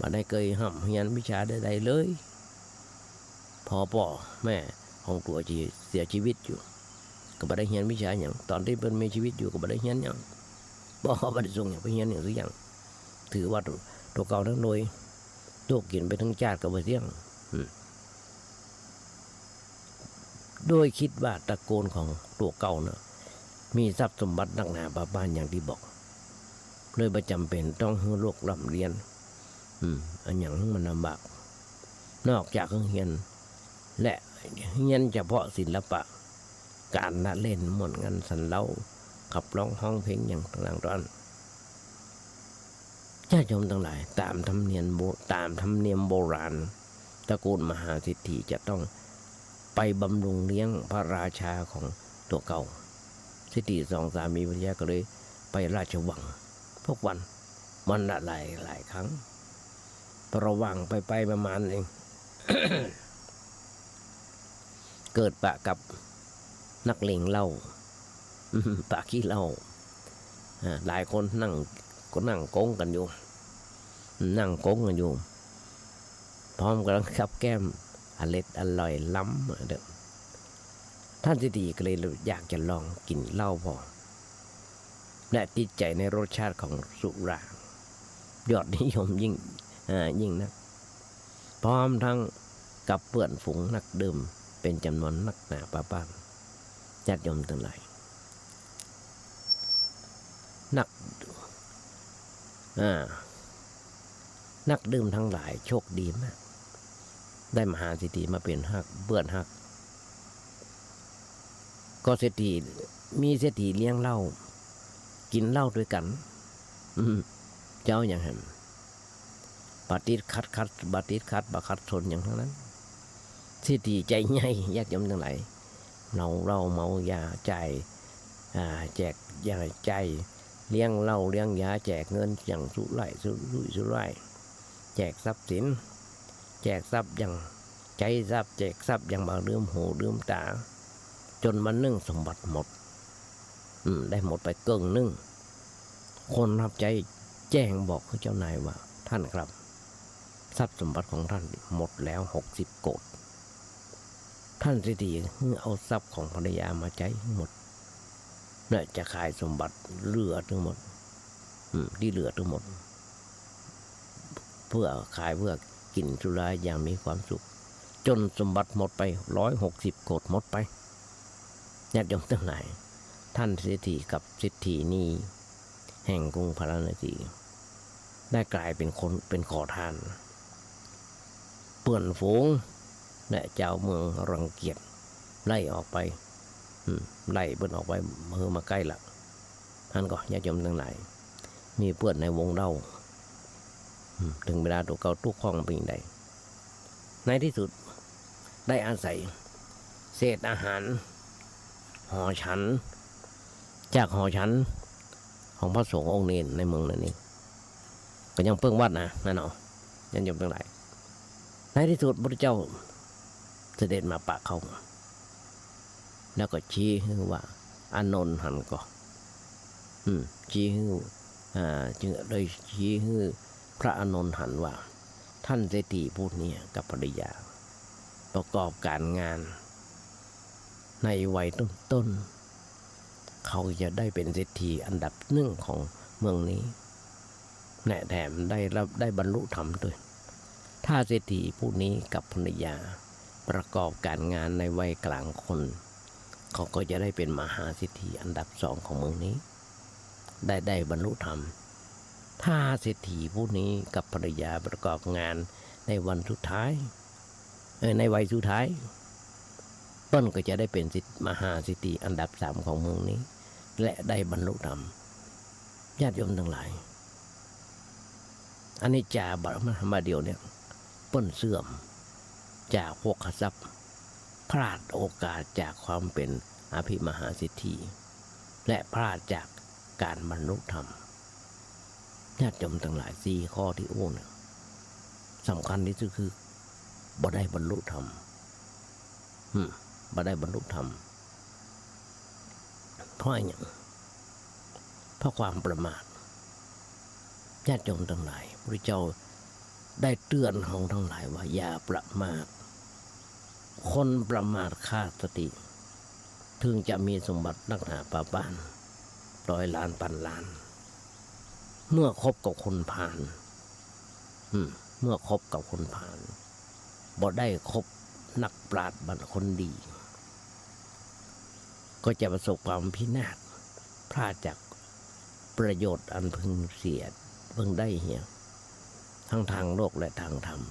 บ่ได้เคยห้ำเรียนวิชาใดๆเลยพอพ่อแม่ของตัวจีเสียชีวิตอยู่ก็บ่ได้เรียนวิชาอย่างตอนที่เป็นมีชีวิตอยู่ก็บ่ได้เรียนอย่างบ่บ่ได้ส่งอย่างไปเรียนอย่างทุกอย่างถือว่าตัวเก่าทั้งโดยตัวกินไปทั้งชาติก็บ่เที่ยงโดยคิดว่าตระกูลของตัวเก่าเนาะมีทรัพย์สมบัตินักหนาบาบ้านอย่างที่บอกเลยประจำเป็นต้องให้ลูกร่ำเรียนอันอย่างมันลำบากนอกจากเรียนและเรียนเฉพาะศิลปะการละเล่นม่วนงานสันเล่าขับร้องห้องเพลงอย่างต่างๆตอนญาติโยมทั้งหลายตามธรรมเนียมโบราณตระกูลมหาเศรษฐีจะต้องไปบำรุงเลี้ยงพระราชาของตัวเก่าเศรษฐี2 สามีภรรยาก็เลยไปราชวังทุกวันละหลายครั้งระหว่างไปประมาณเอง เกิดปะกับนักเลงเหล้าปะขี้เหล้าหลายคนนั่งโก๊งกันอยู่พร้อมกำลังขับแก้มอร่อยล้ำเด้อท่านเศรษฐีก็เลยอยากจะลองกินเหล้าพอและติดใจในรสชาติของสุรายอดนิยมยิ่งนักพร้อมทั้งกับเพื่อนฝูงนักดื่มเป็นจำนวนนักหนาป้าบ้านญาติโยมทั้งหลายนักดื่มทั้งหลายโชคดีมากได้มหาเศรษฐีมาเป็นเพื่อนฮักก็เศรษฐีมีเศรษฐีเลี้ยงเหล้ากินเหล้าด้วยกันเจ้าอย่างนั้นบาติดคัดบาคัดทนอย่างทั้งนั้นเศรษฐีใจใหญ่ญาติโยมทั้งหลายเราเมายาใจแจกยาใจเลี้ยงเหล้าเลี้ยงยาแจกเงินอย่างสุร่ายแจกทรัพย์สินแจกทรัพย์อย่างใจทรัพย์แจกทรัพย์อย่างบางลืมหูลืมตาจนมันนึ่งสมบัติหมดได้หมดไปเกินนึ่งคนรับใจแจ้งบอกเจ้านายว่าท่านครับทรัพย์สมบัติของท่านหมดแล้ว60 โกฏท่านเศรษฐีเอาทรัพย์ของภรรยามาใช้หมดเนี่ยจะขายสมบัติเหลือทั้งหมดที่เหลือทั้งหมดเพื่อขายเพื่อกินสุราอย่างมีความสุขจนสมบัติหมดไป160 โกฏหมดไปญาติโยมทั้งหลายท่านเศรษฐีกับเศรษฐีนี้แห่งกรุงพาราณสีได้กลายเป็นขอทานเปื่อนฝูงและเจ้าเมืองรังเกียจไล่ออกไปไล่เปิ้นออกไปมาใกล้ละท่านก็ญาติโยมทั้งหลายมีเพื่อนในวงเล่าถึงเวลาตัวเก่าทุกห้องเป็นอย่างใดในที่สุดได้อาศัยเศษอาหารห่อฉัน จากหอฉันของพระสงฆ์องค์เนรในเมืองนั่นเองก็ยังเพิ่งวัดนะนั่นเนาะยังยมทั้งหลายในที่สุดพระเจ้าเสด็จมาปะเขาแล้วก็ชี้ให้ว่าอานนท์หันก็ชี้ให้จึงเลยชี้ให้พระอานนท์หันว่าท่านเศรษฐีพูดนี้กับภรรยาประกอบการงานในวัยต้นๆเขาจะได้เป็นเศรษฐีอันดับหนึ่งของเมืองนี้แน่แถมได้บรรลุธรรมด้วยถ้าเศรษฐีผู้นี้กับภรรยาประกอบการงานในวัยกลางคนเขาก็จะได้เป็นมหาเศรษฐีอันดับ2ของเมืองนี้ได้บรรลุธรรมถ้าเศรษฐีผู้นี้กับภรรยาประกอบงานในวันสุดท้ายในวัยสุดท้ายต้นก็จะได้เป็นมหาเศรษฐีอันดับ3ของเมืองนี้และได้บรรลุธรรมญาติโยมทั้งหลายอันนี้จ่าบัตรมาเดียวเนี่ยต้นเสื่อมจากพวกขทรัพย์พลาดโอกาสจากความเป็นอภิมหาเศรษฐีและพลาดจากการบรรลุธรรมญาติโยมทั้งหลาย4ข้อที่อ้วนสำคัญที่สุดคือบ่ได้บรรลุธรรมบ่ได้บรรลุธรรมเพราะอย่างเพราะความประมาทญาติโยมทั้งหลายพระเจ้าได้เตือนของทั้งหลายว่าอย่าประมาทคนประมาทขาดสติถึงจะมีสมบัตินักหนาป่าบ้าน100 ล้านพันล้านเมื่อคบกับคนผ่านเมื่อคบกับคนผ่านบ่ได้คบนักปราชญ์บัณฑิตคนดีก็จะประสบความพินาศพลาดจากประโยชน์อันพึงเสียพึงได้เหี่ยทั้งทางโลกและทางธรรม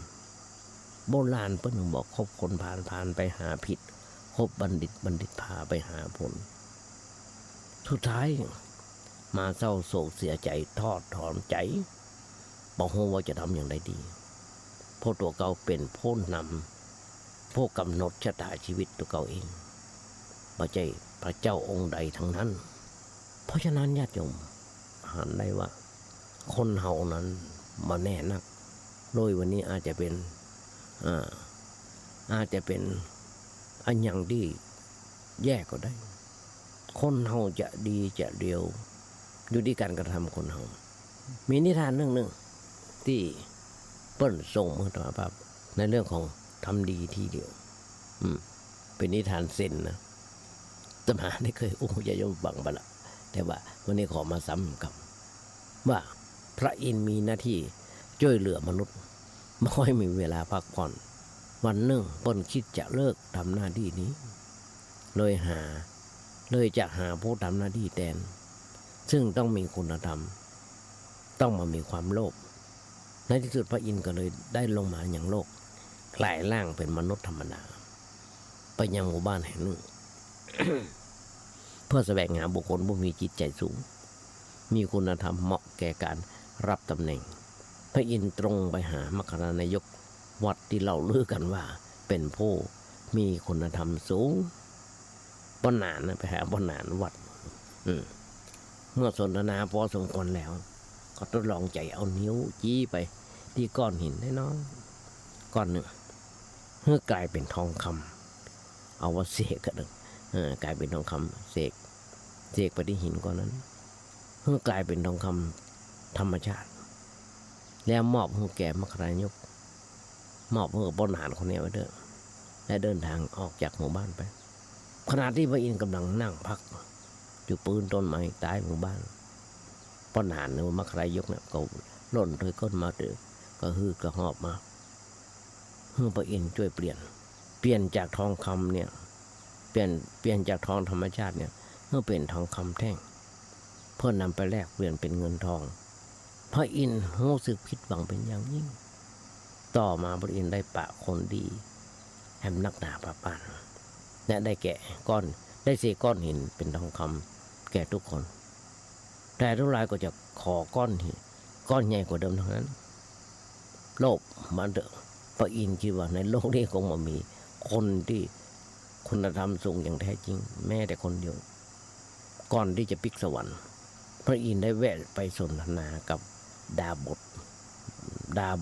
โบราณเพิ่นบอกคบคนผ่านไปหาผิดคบบัณฑิตพาไปหาผลสุดท้ายมาเศร้าโศกเสียใจทอดถอนใจบอกว่าจะทำอย่างไรดีเพราะตัวเขาเป็นผู้นำผู้กำหนดชะตาชีวิตตัวเขาเองไม่ใช่พระเจ้าองค์ใดทั้งนั้นเพราะฉะนั้นญาติโยมหันได้ว่าคนเฮานั้นมาแน่นักโดยวันนี้อาจจะเป็นอันอย่างที่แย่ก็ได้คนเฮาจะดีจะเดียวอยู่ที่การกระทำคนเฮามีนิทานเรื่องหนึ่งที่เปิ้ลส่งมาต่อภาพในเรื่องของทำดีทีเดียวเป็นนิทานเซนนะตมาได้เคยอย่าโยมบังบละแต่ว่าวันนี้ขอมาซ้ำกับว่าพระอินทร์มีหน้าที่ช่วยเหลือมนุษย์ไม่ค่อยมีเวลาพักผ่อนวันหนึ่งเปิ้ลคิดจะเลิกทำหน้าที่นี้เลยจะหาผู้ทำหน้าที่แทนซึ่งต้องมีคุณธรรมต้องมามีความโลภในที่สุดพระอินทร์ก็เลยได้ลงมาอย่างโลกกลายร่างเป็นมนุษย์ธรรมดาไปยังหมู่บ้านแห่งหนึ่ง เพื่อแสวงหาบุคคลผู้มีจิตใจสูงมีคุณธรรมเหมาะแก่การรับตำแหน่งพระอินทร์ตรงไปหามัคคานายกวัดที่เล่าลือกันว่าเป็นผู้มีคุณธรรมสูงป้อนหนานไปหาป้อนหนานวัดเมื่อสนทนาพอสมควรแล้วก็ทดลองใจเอานิ้วจี้ไปที่ก้อนหินได้น้อยก้อนหนึ่งเมื่อกลายเป็นทองคำเอาว่าเสกกันกลายเป็นทองคำเสกไปที่หินก้อนนั้นเมื่อกลายเป็นทองคำธรรมชาติแล้วมอบให้แก่มัคคานายกมอบให้ป้อนหนานคนนี้ไว้เด้อและเดินทางออกจากหมู่บ้านไปขณะที่พระอินทร์กำลังนั่งพักอยู่ปืนต้นไม้ใต้หมู่บ้านป้อนหนานหรือมัคคานายกเนี่ยก็หล่นโดยก้นมาเดือก็ฮือกระหอบมาเมื่อพระอินทร์ช่วยเปลี่ยนจากทองคำเนี่ยเปลี่ยนจากทองธรรมชาติเนี่ยเมื่อเป็นทองคำแท่งเพื่อนำไปแลกเปลี่ยนเป็นเงินทองพระอินทร์รู้สึกผิดหวังเป็นอย่างยิ่งต่อมาพระอินทร์ได้ปะคนดีแห่งนักดาบปานและได้แก่ได้เสกก้อนหินเป็นทองคำแก่ทุกคนแต่ทุกรายก็จะขอก้อนหินก้อนใหญ่กว่าเดิมเท่านั้นโลภมันเถอะพระอินทร์คิดว่าในโลกนี้คงไม่มีคนที่คุณธรรมสูงอย่างแท้จริงแม้แต่คนเดียว ก่อนที่จะปิกสวรรค์พระอินทร์ได้แวะไปสนทนากับดา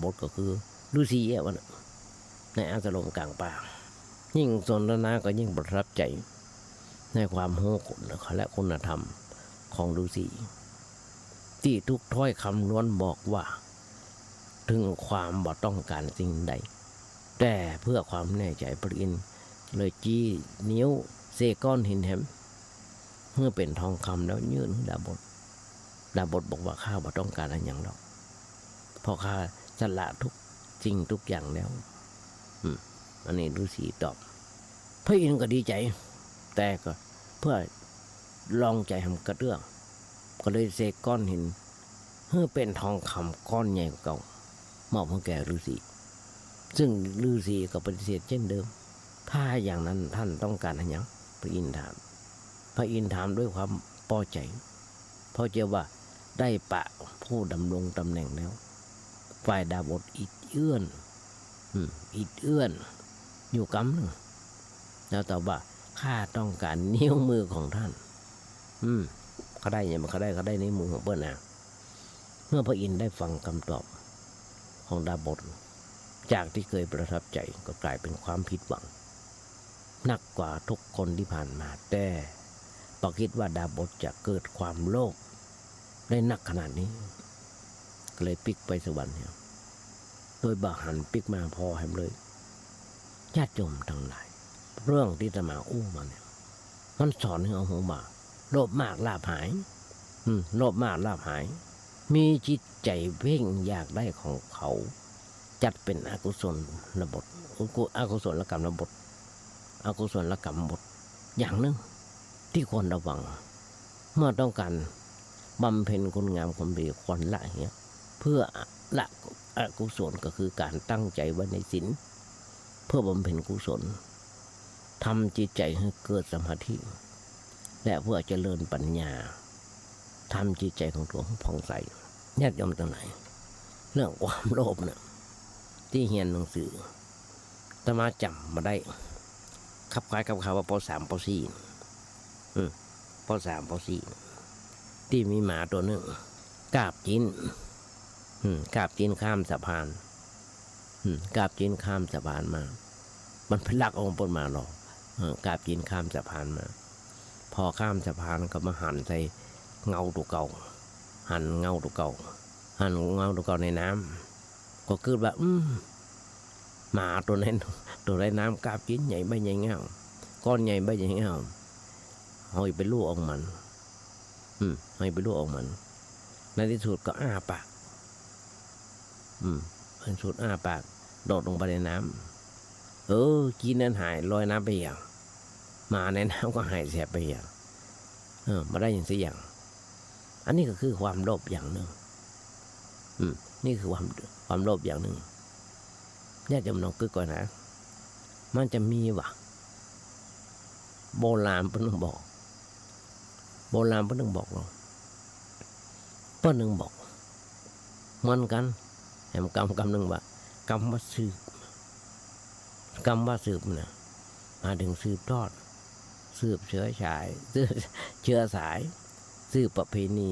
บทก็คือฤาษีวันในอาสมกลางป่ายิ่งสนทนาก็ยิ่งประทับใจในความโหดและคุณธรรมของฤาษีที่ทุกถ้อยคำล้วนบอกว่าถึงความบ่ต้องการสิ่งใดแต่เพื่อความแน่ใจพระอินทร์เลยจี้นิ้วเซก้อนหินแหมเมื่อเป็นทองคำแล้วยื่นดาบทบอกว่าข้าบ่ต้องการอะไรอย่างหรอกเพราะข้าสละทุกจริงทุกอย่างแล้วอันนี้ฤาษีตอบพระอินทร์ก็ดีใจแต่ก็เพื่อลองใจทำกระเรื่องก็เลยเสกก้อนหินเพื่อเป็นทองคำก้อนใหญ่กว่าเก่ามอบให้แก่ฤาษีซึ่งฤาษีก็ปฏิเสธเช่นเดิมถ้าอย่างนั้นท่านต้องการอะไรอย่างพระอินทร์ถามด้วยความพอใจเพราะเชื่อว่าได้ปะผู้ดำรงตำแหน่งแล้วฝ่ายดาบทอิดเอื้อนอยู่กำหนึ่งแล้วตอบว่าข้าต้องการนิ้วมือของท่านเขาได้ยังเขาได้นิ้วมือของเปิ้ลนะเมื่อพระอินทร์ได้ฟังคำตอบของดาบทจากที่เคยประทับใจก็กลายเป็นความผิดหวังหนักกว่าทุกคนที่ผ่านมาแต่พอคิดว่าดาบทจะเกิดความโลภได้หนักขนาดนี้ก็เลยปิกไปสวรรค์เนี่ยโดยบาหันปิกมาพอแหมเลยญาติโยมทั้งหลายเรื่องที่จะมาอู้มาเนี่ยมันสอนให้เอาหัวมาโลภมากลาภหายโลภมากลาภหายมีจิตใจเพ่งอยากได้ของเขาจัดเป็นอกุศลบทอกุศลกรรมบทอย่างหนึ่งที่ควรระวังเมื่อต้องการบำเพ็ญคุณงามความดีควรละเงี้ยเพื่อละอกุศลก็คือการตั้งใจไว้ในศีลเพื่อบำเพ็ญกุศลทำจิตใจให้เกิดสมาธิและเพื่อเจริญปัญญาทำจิตใจของตัวผ่องใสญาติโยมตรงไหนเรื่องความโลภเนี่ยที่เรียนหนังสือแต่มาจำมาได้ขับคล้ายกับข่าวว่าป.3 ป.4 ป.3 ป.4 ที่มีหมาตัวหนึ่งกาบจีนข้ามสะพานกาบจีนข้ามสะพานมามันพลักองค์ปนมาหรอกกาบจีนข้ามสะพานมาพอข้ามสะพานก็มาหันใส่เงาตัวเก่าหันเงาตัวเก่าในน้ำก็คือแบบหมาตัวนั้นตัวในน้ำกาบจีนใหญ่ใบใหญ่เงาก้อนใหญ่ใบใหญ่เงาหอยไปลูกออกมันในที่สุดก็อ้าปากในที่สุดอ้าปากโดดลงไปในน้ำจีนนั้นหายลอยน้ำไปอย่างมาในน้ำก็หายแสบไปอย่างมาได้อย่างสิอย่างอันนี้ก็คือความโลภอย่างหนึ่งนี่คือความโลภอย่างหนึ่งญาติโยมลองคิดก่อนนะมันจะมีวะโบราณเพิ่นบอกเราเพิ่นบอกเหมือนกันแห่งกรรมหนึ่งว่ากรรมว่าสืบเนี่ยมาถึงสืบทอดสืบเชื้อสายสืบประเพณี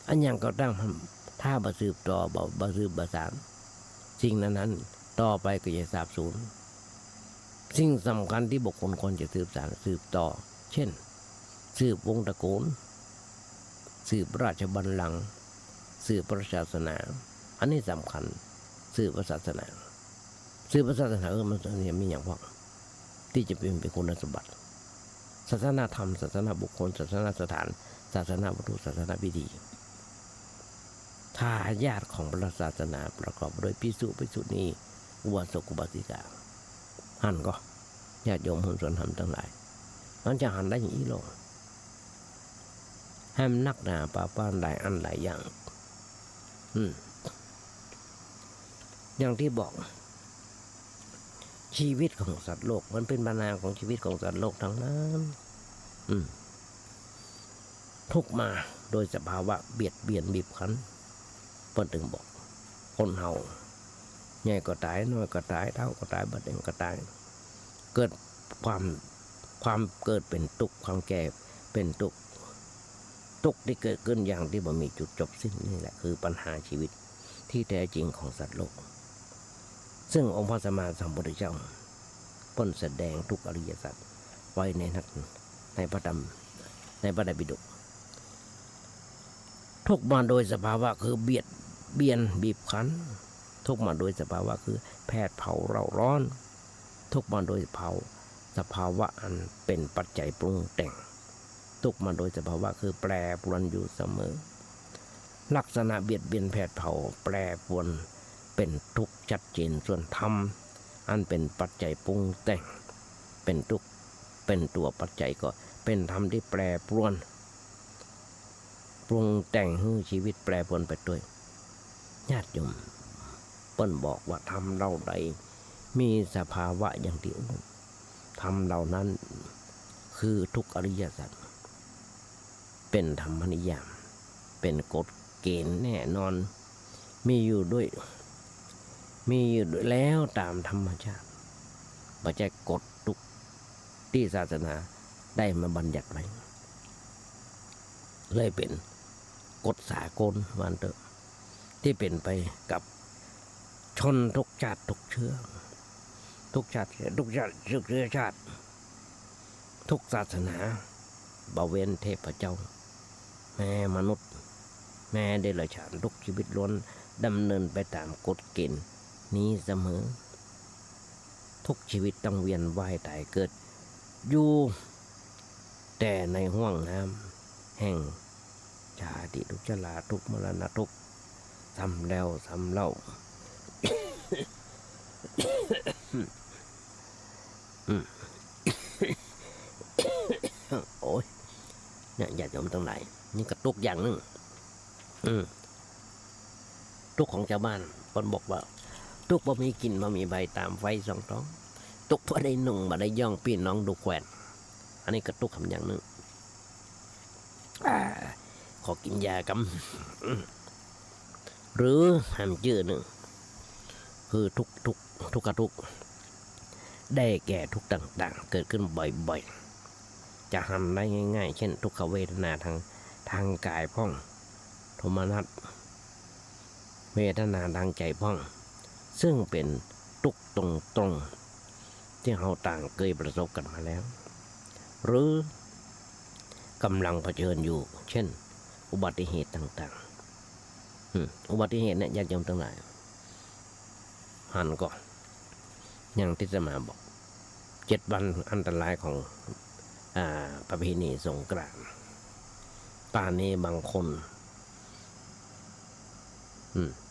อันยังก็ตั้งถ้าบ่สืบต่อบ่สืบบ่สานสิ่งนั้นต่อไปก็จะสาบสูญสิ่งสำคัญที่บุคคลควรจะสืบสานสืบต่อเช่นสืบวงศ์ตระกูลสืบราชบัลลังก์สืบพระศาสนาอันนี้สำคัญสืบพระศาสนามันจะมีอย่างพวกที่จะเป็นคุณสมบัติศาสนาธรรมศาสนาบุคคลศาสนาสถานศาสนาวัตถุศาสนาพิธีทายาทของพระศาสนาประกอบด้วยภิกษุณีอุบาสกอุบาสิกาหันก็ญาติโยมหุ้นส่วนธรรมทั้งหลายมันจะหันได้อย่างนี้หรอกให้มันนักหนาป่าป้านหลายอันหลายอย่างอย่างที่บอกชีวิตของสัตว์โลกมันเป็นปัญหาของชีวิตของสัตว์โลกทั้งนั้นทุกมาโดยสภาวะเบียดเบียนบีบคั้นเพิ่นถึงบอกคนเฮาใหญ่ก็ตายน้อยก็ตายเท่าก็ตายบัดเองก็ตายเกิดความเกิดเป็นทุกข์ความแก่เป็นทุกข์ ทุกข์ที่เกิดขึ้นอย่างที่บ่มีจุดจบสิ้นนี่แหละคือปัญหาชีวิตที่แท้จริงของสัตว์โลกซึ่งองค์พระสัมมาสัมพุทธเจ้าเพิ่นแสดงทุกอริยสัจไว้ในพระธรรมในพระไตรปิฎกทุกข์มาโดยสภาวะคือเบียนบีบคั้นทุกข์มาโดยสภาวะคือแผดเผาเร่าร้อนทุกข์มาโดยสภาวะอันเป็นปัจจัยปรุงแต่งทุกข์มาโดยสภาวะคือแปรปรวนอยู่เสมอลักษณะเบียดเบียนแผดเผาแปรปรวนเป็นทุกข์ชัดเจนส่วนธรรมอันเป็นปัจจัยปรุงแต่งเป็นทุกข์เป็นตัวปัจจัยก็เป็นธรรมที่แปรปรวนปรุงแต่งให้ชีวิตแปรปรวนไปด้วยญาติโยมเปิ้นบอกว่าธรรมเราใดมีสภาวะอย่างเดียวธรรมเหล่านั้นคือทุกอริยสัจเป็นธรรมนิยามเป็นกฎเกณฑ์แน่นอนมีอยู่ด้วยแล้วตามธรรมชาติไม่ใช่กฎทุกที่ศาสนาได้มาบัญญัติไว้เลยเป็นกฎสากลวันเถอะที่เป็นไปกับชนทุกชาติทุกเชื้อทุกเชื้อชาติทุกศาสนาบ่เว้นเทพเจ้าแม่มนุษย์แม่เดรัจฉานทุกชีวิตล้วนดำเนินไปตามกฎเกณฑ์นี้เสมอทุกชีวิตต้องเวียนว่ายตายเกิดอยู่แต่ในห้วงน้ำแห่งชาติทุกชราทุกมรณะทุกซ้ำแล้วซ้ำเล่า โอ้ยเนี่ยญาติโยมทั้งหลายนี่ก็ทุกอย่างนึงทุกของชาวบ้านคนบอกว่าทุกบ่มีกินบ่มีใบตามไฟสองท้องทุกบ่ได้นุ่งบ่ได้ย่องพี่น้องดูแขวนอันนี้ก็ทุกคำอย่างนึงขอกินยากำหรือหามชื่อหนึ่งคือทุกได้แก่ทุกต่างๆเกิดขึ้นบ่อยๆจะหันได้ง่ายๆเช่นทุกขเวทนาทางกายพ้องโทมนัสเวทนาทางใจพ้องซึ่งเป็นทุกข์ตรงที่เราต่างเคยประสบกันมาแล้วหรือกำลังเผชิญอยู่เช่นอุบัติเหตุต่างๆอุบัติเหตุเนี่ยญาติโยมทั้งหลายหันก่อนอย่างที่จะมาบอก7 วันอันตรายของประเพณีสงกรานต์ป่านนี้บางคน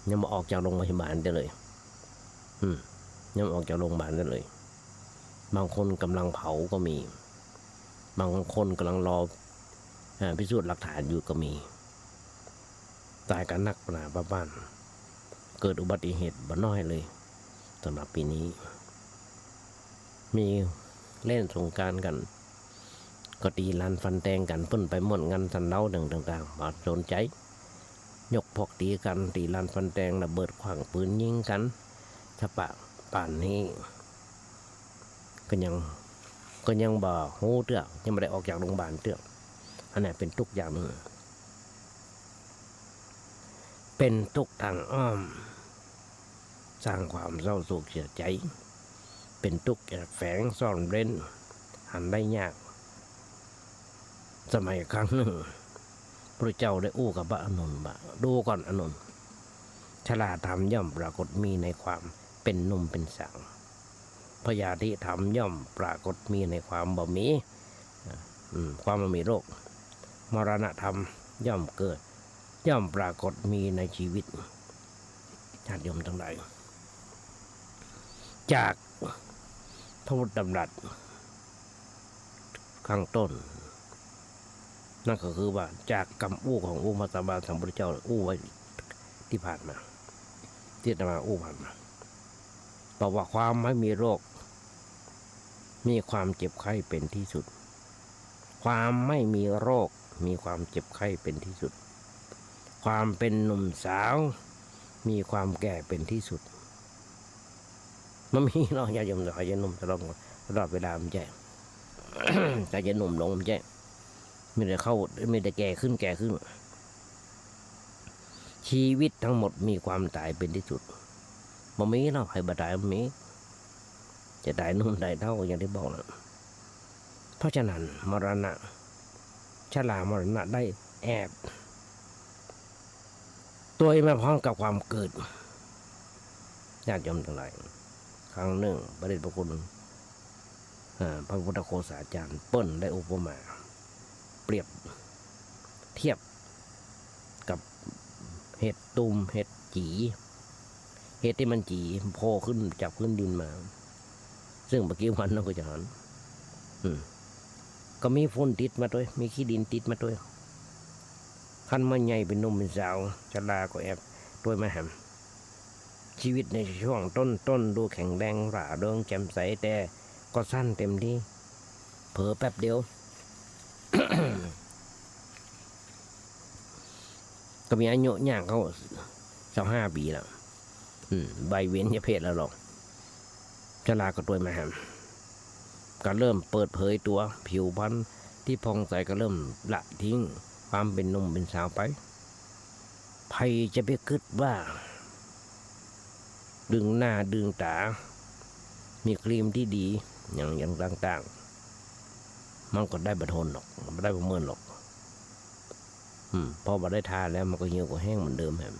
ยังมาออกจากโรงพยาบาลได้เลยยังออกจากโรงพยาบาลได้เลยบางคนกำลังเผาก็มีบางคนกำลังรอพิสูจน์หลักฐานอยู่ก็มีตายกันนักหนาบ้านเกิดอุบัติเหตุบ่น้อยเลยสำหรับปีนี้มีเล่นสงกรานต์กันก็ตีลานฟันแทงกันเพิ่นไปหมดงานสันเล้าต่างๆมาสนใจยกพกตีกันตีลานฟันแทงระเบิดขวางปืนยิงกันถ้าป่านนี้ก็ยังบ่ฮู้เตื้อยังไม่ได้ออกจากโรงพยาบาลเตื้ออันนี้เป็นทุกอย่างหนึ่งเป็นทุกทางอ้อมสร้างความเศร้าโศกเสียใจเป็นทุกข์แอบแฝงซ่อนเร้นหันได้ยากสมัยครั้งหนึ่งพระเจ้าได้อู้กับพระอานนท์ว่าดูก่อนอานนท์ชราธรรมย่อมปรากฏมีในความเป็นหนุ่มเป็นสาวพยาธิธรรมย่อมปรากฏมีในความบ่มีความบ่มีโรคมรณะธรรมย่อมเกิดย่อมปรากฏมีในชีวิตญาติโยมทั้งหลายจากพระพุทธดำรัสข้างต้นนั่นก็คือว่าจากคำอู้ขององค์พระสัมมาสัมพุทธเจ้าอู้ไว้ที่ผ่านมาที่จะมาอู้ผ่านมาบอกว่าความไม่มีโรคมีความเจ็บไข้เป็นที่สุดความไม่มีโรคมีความเจ็บไข้เป็นที่สุดความเป็นหนุ่มสาวมีความแก่เป็นที่สุดมันมีเนาะอย่าหนุ่มตลอดเวลามันแจ้ แต่จะหนุ่มลงมันแจ้ มีแต่เข้ามีแต่แก่ขึ้นแก่ขึ้น ชีวิตทั้งหมดมีความตายเป็นที่สุดบ่มีเนาะให้บ่ตายบ่มีจะตายนุ่มตายเท่าอย่างที่บอกนะเพราะฉะนั้นมรณะชรามรณะได้แอบตัวมาพร้อมกับความเกิดญาติโยมทั้งหลายครั้งหนึ่งพระเดชพระคุณพระพุทธโฆษาจารย์เปิ้ลได้อุปมาเปรียบเทียบกับเห็ดตูมเห็ดจีเห็ดที่มันจีโผล่ขึ้นจากพื้นดินมาซึ่งเมื่อกี้วันเราก็จะเห็นก็มีฝนติดมาด้วยมีขี้ดินติดมาด้วยขั้นมันใหญ่เป็นหนุ่มเป็นสาวชราก็แอบด้วยมาแหมชีวิตในช่วงต้นดูแข็งแรงหร่าเริงแจ่มใสแต่ก็สั้นเต็มที่เผลอแป๊บเดียว ก็มีอายุย่างเขา25 ปีแล้วใบเว้นยเพศแล้วหรอกชราก็ตัวมาแหมก็เริ่มเปิดเผยตัวผิวพรรณที่พองใสก็เริ่มละทิ้งความเป็นหนุ่มเป็นสาวไปใครจะไปคิดว่าดึงหน้าดึงตามีครีมที่ดีอย่างต่างๆมันก็ได้บรรทนหรอกไม่ได้ประเมินหรอกพอมาได้ทานแล้วมันก็เหี่ยวก็แห้งเหมือนเดิมแฮม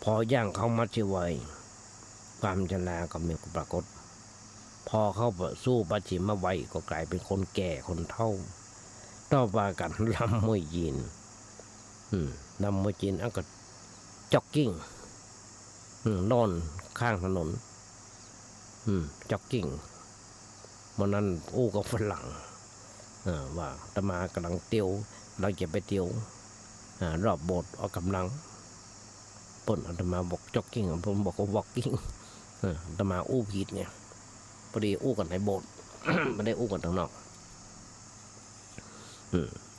พอย่างเขามัดเชวัยความชราก็มีปรากฏพอเข้าสู้ปัจฉิมวัยก็กลายเป็นคนแก่คนเฒ่าต่อมากันลำมวยจีนลำมวยจีนอันก็จ็อกกิ้งนอนข้างถนนจ็อกกิ้งวันนั้นอู้กับฝรั่งว่าอาตมากำลังเตียวเราจะไปเตียวรอบโบสถ์ออกกำลังปนอาตมาบอกจ็อกกิ้งผมบอกว่าวอล์กกิ้งอาตมาอู้ผิดเนี่ยพอดีอู้กันในโบสถ์ ไม่ได้อู้กันข้างนอก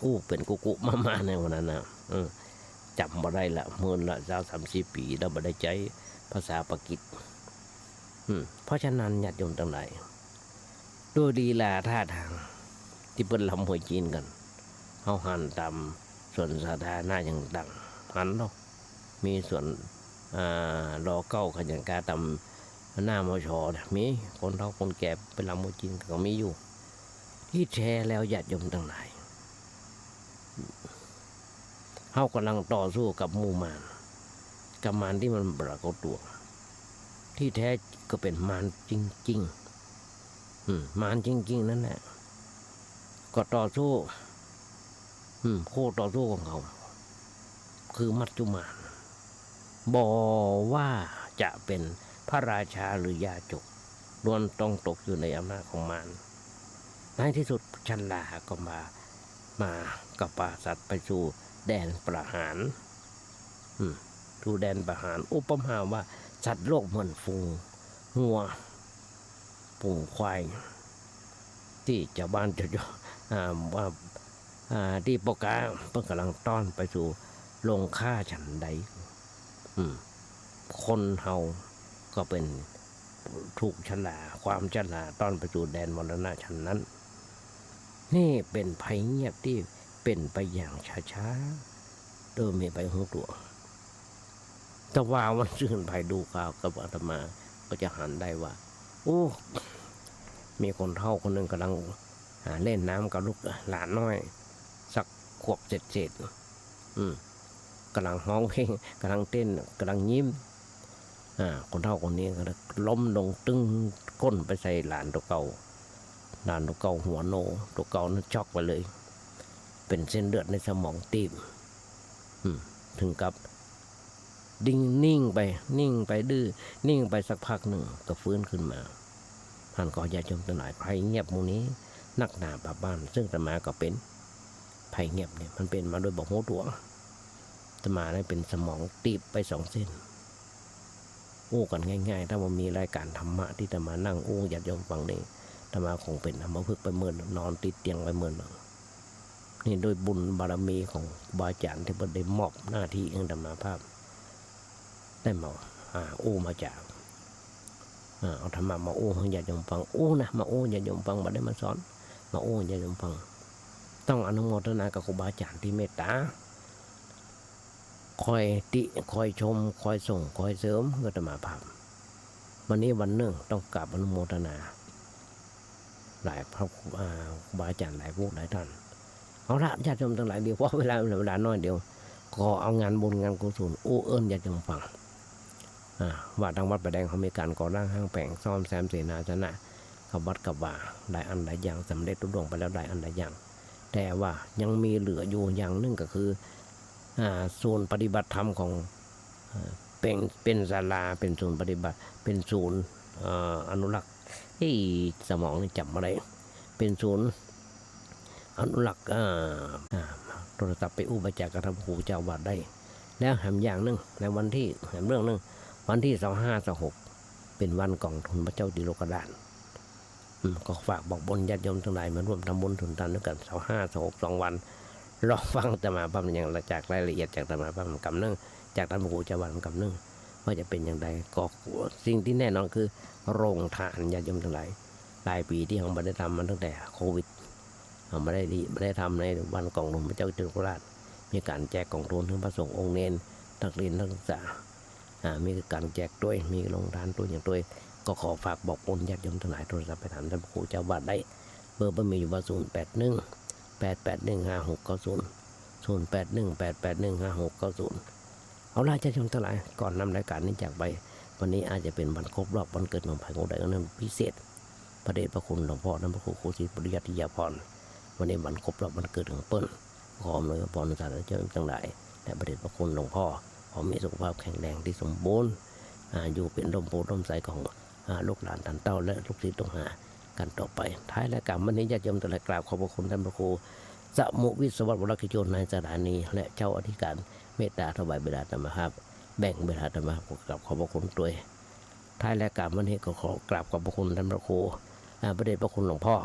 อู้เป็นกุมาในวันนั้นนะจำมาได้ละเมื่อละ30 ปีเราไม่ได้ใจภาษาปากีสเพราะฉะนั้นญาติโยมทั้งหลายด้วยลีลาท่าทางที่เป็นลำหวยจีนกันเขาหันตามส่วนสาธารณะอย่างต่างหันเนาะมีส่วนรอเก้าขยันกาตำหน้ามชมีคนเฒ่าคนแก่เป็นลำหวยจีนก็มีอยู่ที่แท้แล้วญาติโยมทั้งหลายเขากำลังต่อสู้กับหมู่มารกับมารที่มันปรากฏตัวที่แท้ก็เป็นมารจริงๆมารจริงๆนั่นแหละก็ต่อสู้โคต่อสู้ของเขาคือมัจจุมานบอกว่าจะเป็นพระราชาหรือยาจกล้วนต้องตกอยู่ในอำนาจของมารในที่สุดชันลาก็มากับปราสัตว์ไปสู่แดนประหารสู่แดนประหารอุปมาว่าสัตว์โลกเหมือนฝูงงัวฝูงควายที่ชาวบ้านจะว่าที่ปกาเพิ่งกำลังต้อนไปสู่ลงฆ่าฉันใดคนเฮาก็เป็นถูกชลาความชลาต้อนไปสู่แดนมรณะฉันนั้นนี่เป็นภัยเงียบที่เป็นไปอย่างช้าๆโดยไม่ไปหูตัวแต่ว่าวันซื่นภัยดูข่าวกับอาตมาก็จะหันได้ว่าโอ้มีคนเฒ่าคนหนึ่งกำลังเล่นน้ำกับลูกหลานน้อยสักขวบเศษกำลังร้องเพลงกำลังเต้นกำลังยิ้มคนเฒ่าคนนี้ก็ล้มลงตึ้งก้นไปใส่หลานตัวเก่าหัวโนตัวเก่านั้นช็อกไปเลยเป็นเส้นเลือดในสมองตีบถึงกับนิ่งไปดื้อนิ่งไปสักพักหนึ่งก็ฟื้นขึ้นมาท่านก็อย่าจมตัวหน่อยภัยเงียบมูนี้นักหนาป่าบ้านซึ่งอาตมาก็เป็นภัยเงียบเนี่ยมันเป็นมาโดยบอกหัวตัวอาตมาได้เป็นสมองตีบไป2 เส้นอู้กันง่ายๆถ้ามันมีรายการธรรมะที่อาตมานั่งอู้อย่าจมฟังนี่อาตมาคงเป็นอัมพฤกษ์ไปเมินนอนติดเตียงไปเมินนี่โดยบุญบารมีของบาอาจารย์ที่ได้มอบหน้าที่ให้อาตมาภาพได้มาอู้มาจากเอาธรรมะมาอู้ให้ญาติโยมฟังอู้นะมาอู้ญาติโยมฟังมาได้มาสอนมาอู้ญาติโยมฟัง ต้องอนุโมทนากับครูบาอาจารย์ที่เมตตาคอยติคอยชมคอยส่งคอยเสริมเพื่อธรรมาภาพวันนี้วันหนึ่งต้องกราบอนุโมทนาหลายพระครูบาอาจารย์หลายพวกหลายท่านเอาละญาติโยมทั้งหลายเดียวเพราะเวลาน้อยเดียวก็เอางานบุญงานกุศลอู้เอิญญาติโยมฟังว่าทางวัดประแดงเขามีการก่อร่างห้างแผงซ่อมแซมเสนาสนะกับวัดกับว่าหลายอันหลายอย่างสำเร็จรุ่งไปแล้วหลายอันหลายอย่างแต่ว่ายังมีเหลืออยู่อย่างหนึ่งก็คือศูนย์ปฏิบัติธรรมของเป็นศาลาเป็นศูนย์ปฏิบัติเป็นศูนย์อนุรักษ์ที่สมองนี่จำอะไรเป็นศูนย์อนุรักษ์โทรศัพท์ไปอุปจากกระทำครูเจ้าวัดได้แล้วแถมอย่างหนึ่งในวันที่แถมเรื่องหนึ่งวันที่25-26เป็นวันกองทุนพระเจ้าดิโลกดานก็ฝากบอกบนญาติโยมทั้งหลายมาร่วมทำบุญทุนทานด้วยกัน25-26 2 วันรอฟังธรรมาภาพอย่างจากรายละเอียดจากธรรมาภาพกำเนื่องจากท่านพระครูเจ้าวัดกำเนื่องว่าจะเป็นอย่างไรก็สิ่งที่แน่นอนคือโรงทานญาติโยมทั้งหลายหลายปีที่เราไม่ได้ทำมันตั้งแต่โควิดเราไม่ได้ทำในวันกองทุนพระเจ้าดิโลกดานมีการแจกกองทุนถึงพระสงฆ์องค์เนรนักเรียนนักศึกษามีการแจกด้วยมีโรงทานด้วยอย่างด้วยก็ขอฝากบอกคนญาติโยมทั้งหลายโทรศัพท์ไปถามท่านพระครูเจ้าวัดได้เบอร์มีอยู่ว่า0818815690 เอาล่ะญาติโยมทั้งหลายก่อนนำรายการนี้จากไปวันนี้อาจจะเป็นวันครบรอบวันเกิดของพระองค์ใดองค์หนึ่งพิเศษพระเดชพระคุณหลวงพ่อท่านพระครูโคศิษฐ์ปริยัติยาภรณ์วันนี้วันครบรอบวันเกิดของเปิ้ลขออำนวยพรสาธุชนทั้งหลายและพระเดชพระคุณหลวงพ่อขอมีสุขภาพแข็งแรงที่สมบูรณ์อยู่เป็นร่มโพร่มไทรของลูกหลานท่านเต้าและลูกศิษย์ต้องหากันต่อไปท้ายรายการวันนี้ญาติโยมทั้งหลายกราบขอบพระคุณท่านพระครูสมุวิศวรวรกิจโยนในสถานีและเจ้าอธิการเมตตาถวายเวลาธรรมภาพแบ่งเวลาธรรมภาพกราบขอบพระคุณด้วยท้ายรายการวันนี้ก็ขอกราบขอบพระคุณท่านพระครูพระเดชพระคุณหลวงพ่อ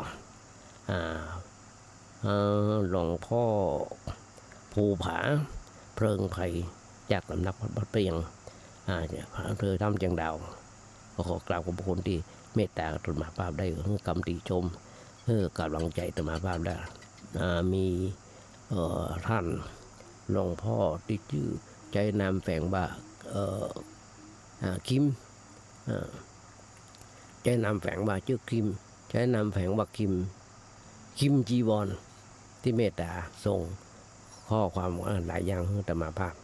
หลวงพ่อภูผาเพลิงไผ่จากสำนักวัดเปียงเธอทำจังดาวก็ขอกราบขอบพระคุณที่เมตตาธรรมภาพได้กำติชมกำลังใจธรรมภาพได้มีท่านหลวงพ่อที่ชื่อใจนามแฝงว่าคิมใจนามแฝงว่าชื่อคิมใจนามแฝงว่าคิมจีวรที่เมตตาส่งข้อความหลายอย่างให้ธรรมภาพ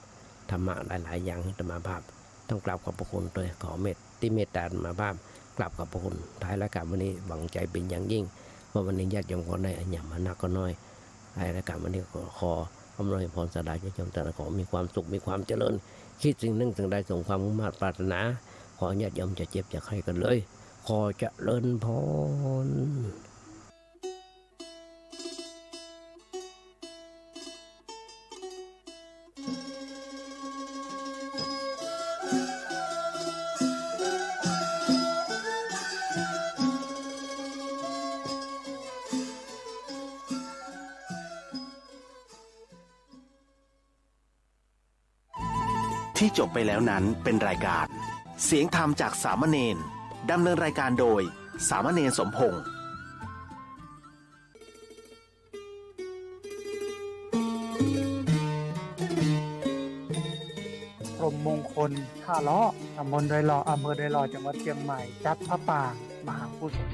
ธรรมะหลายๆอย่างให้ธรรมภาพต้องกราบขอบพระคุณโดยขอที่เมตตาธรรมภาพกราบขอบพระคุณท้ายรายการวันนี้หวังใจเป็นอย่างยิ่งว่าวันนี้ญาติโยมคนใดอย่างมานักก็น้อยท้ายรายการวันนี้ขออำนวยพรสดาญาติโยมแต่ละขอมีความสุขมีความเจริญคิดสิ่งหนึ่งสิ่งใดส่งความมุ่งมั่นปรารถนาขอญาติโยมจะเจ็บจะไข้กันเลยขอเจริญพร ที่จบไปแล้วนั้นเป็นรายการเสียงธรรมจากสามเณรดำเนินรายการโดยสามเณรสมพงษ์พรหมมงคลท่าล้อตำบลดอยหล่ออำเภอดอยหล่อจังหวัดเชียงใหม่จัดพระป่ามหากุศล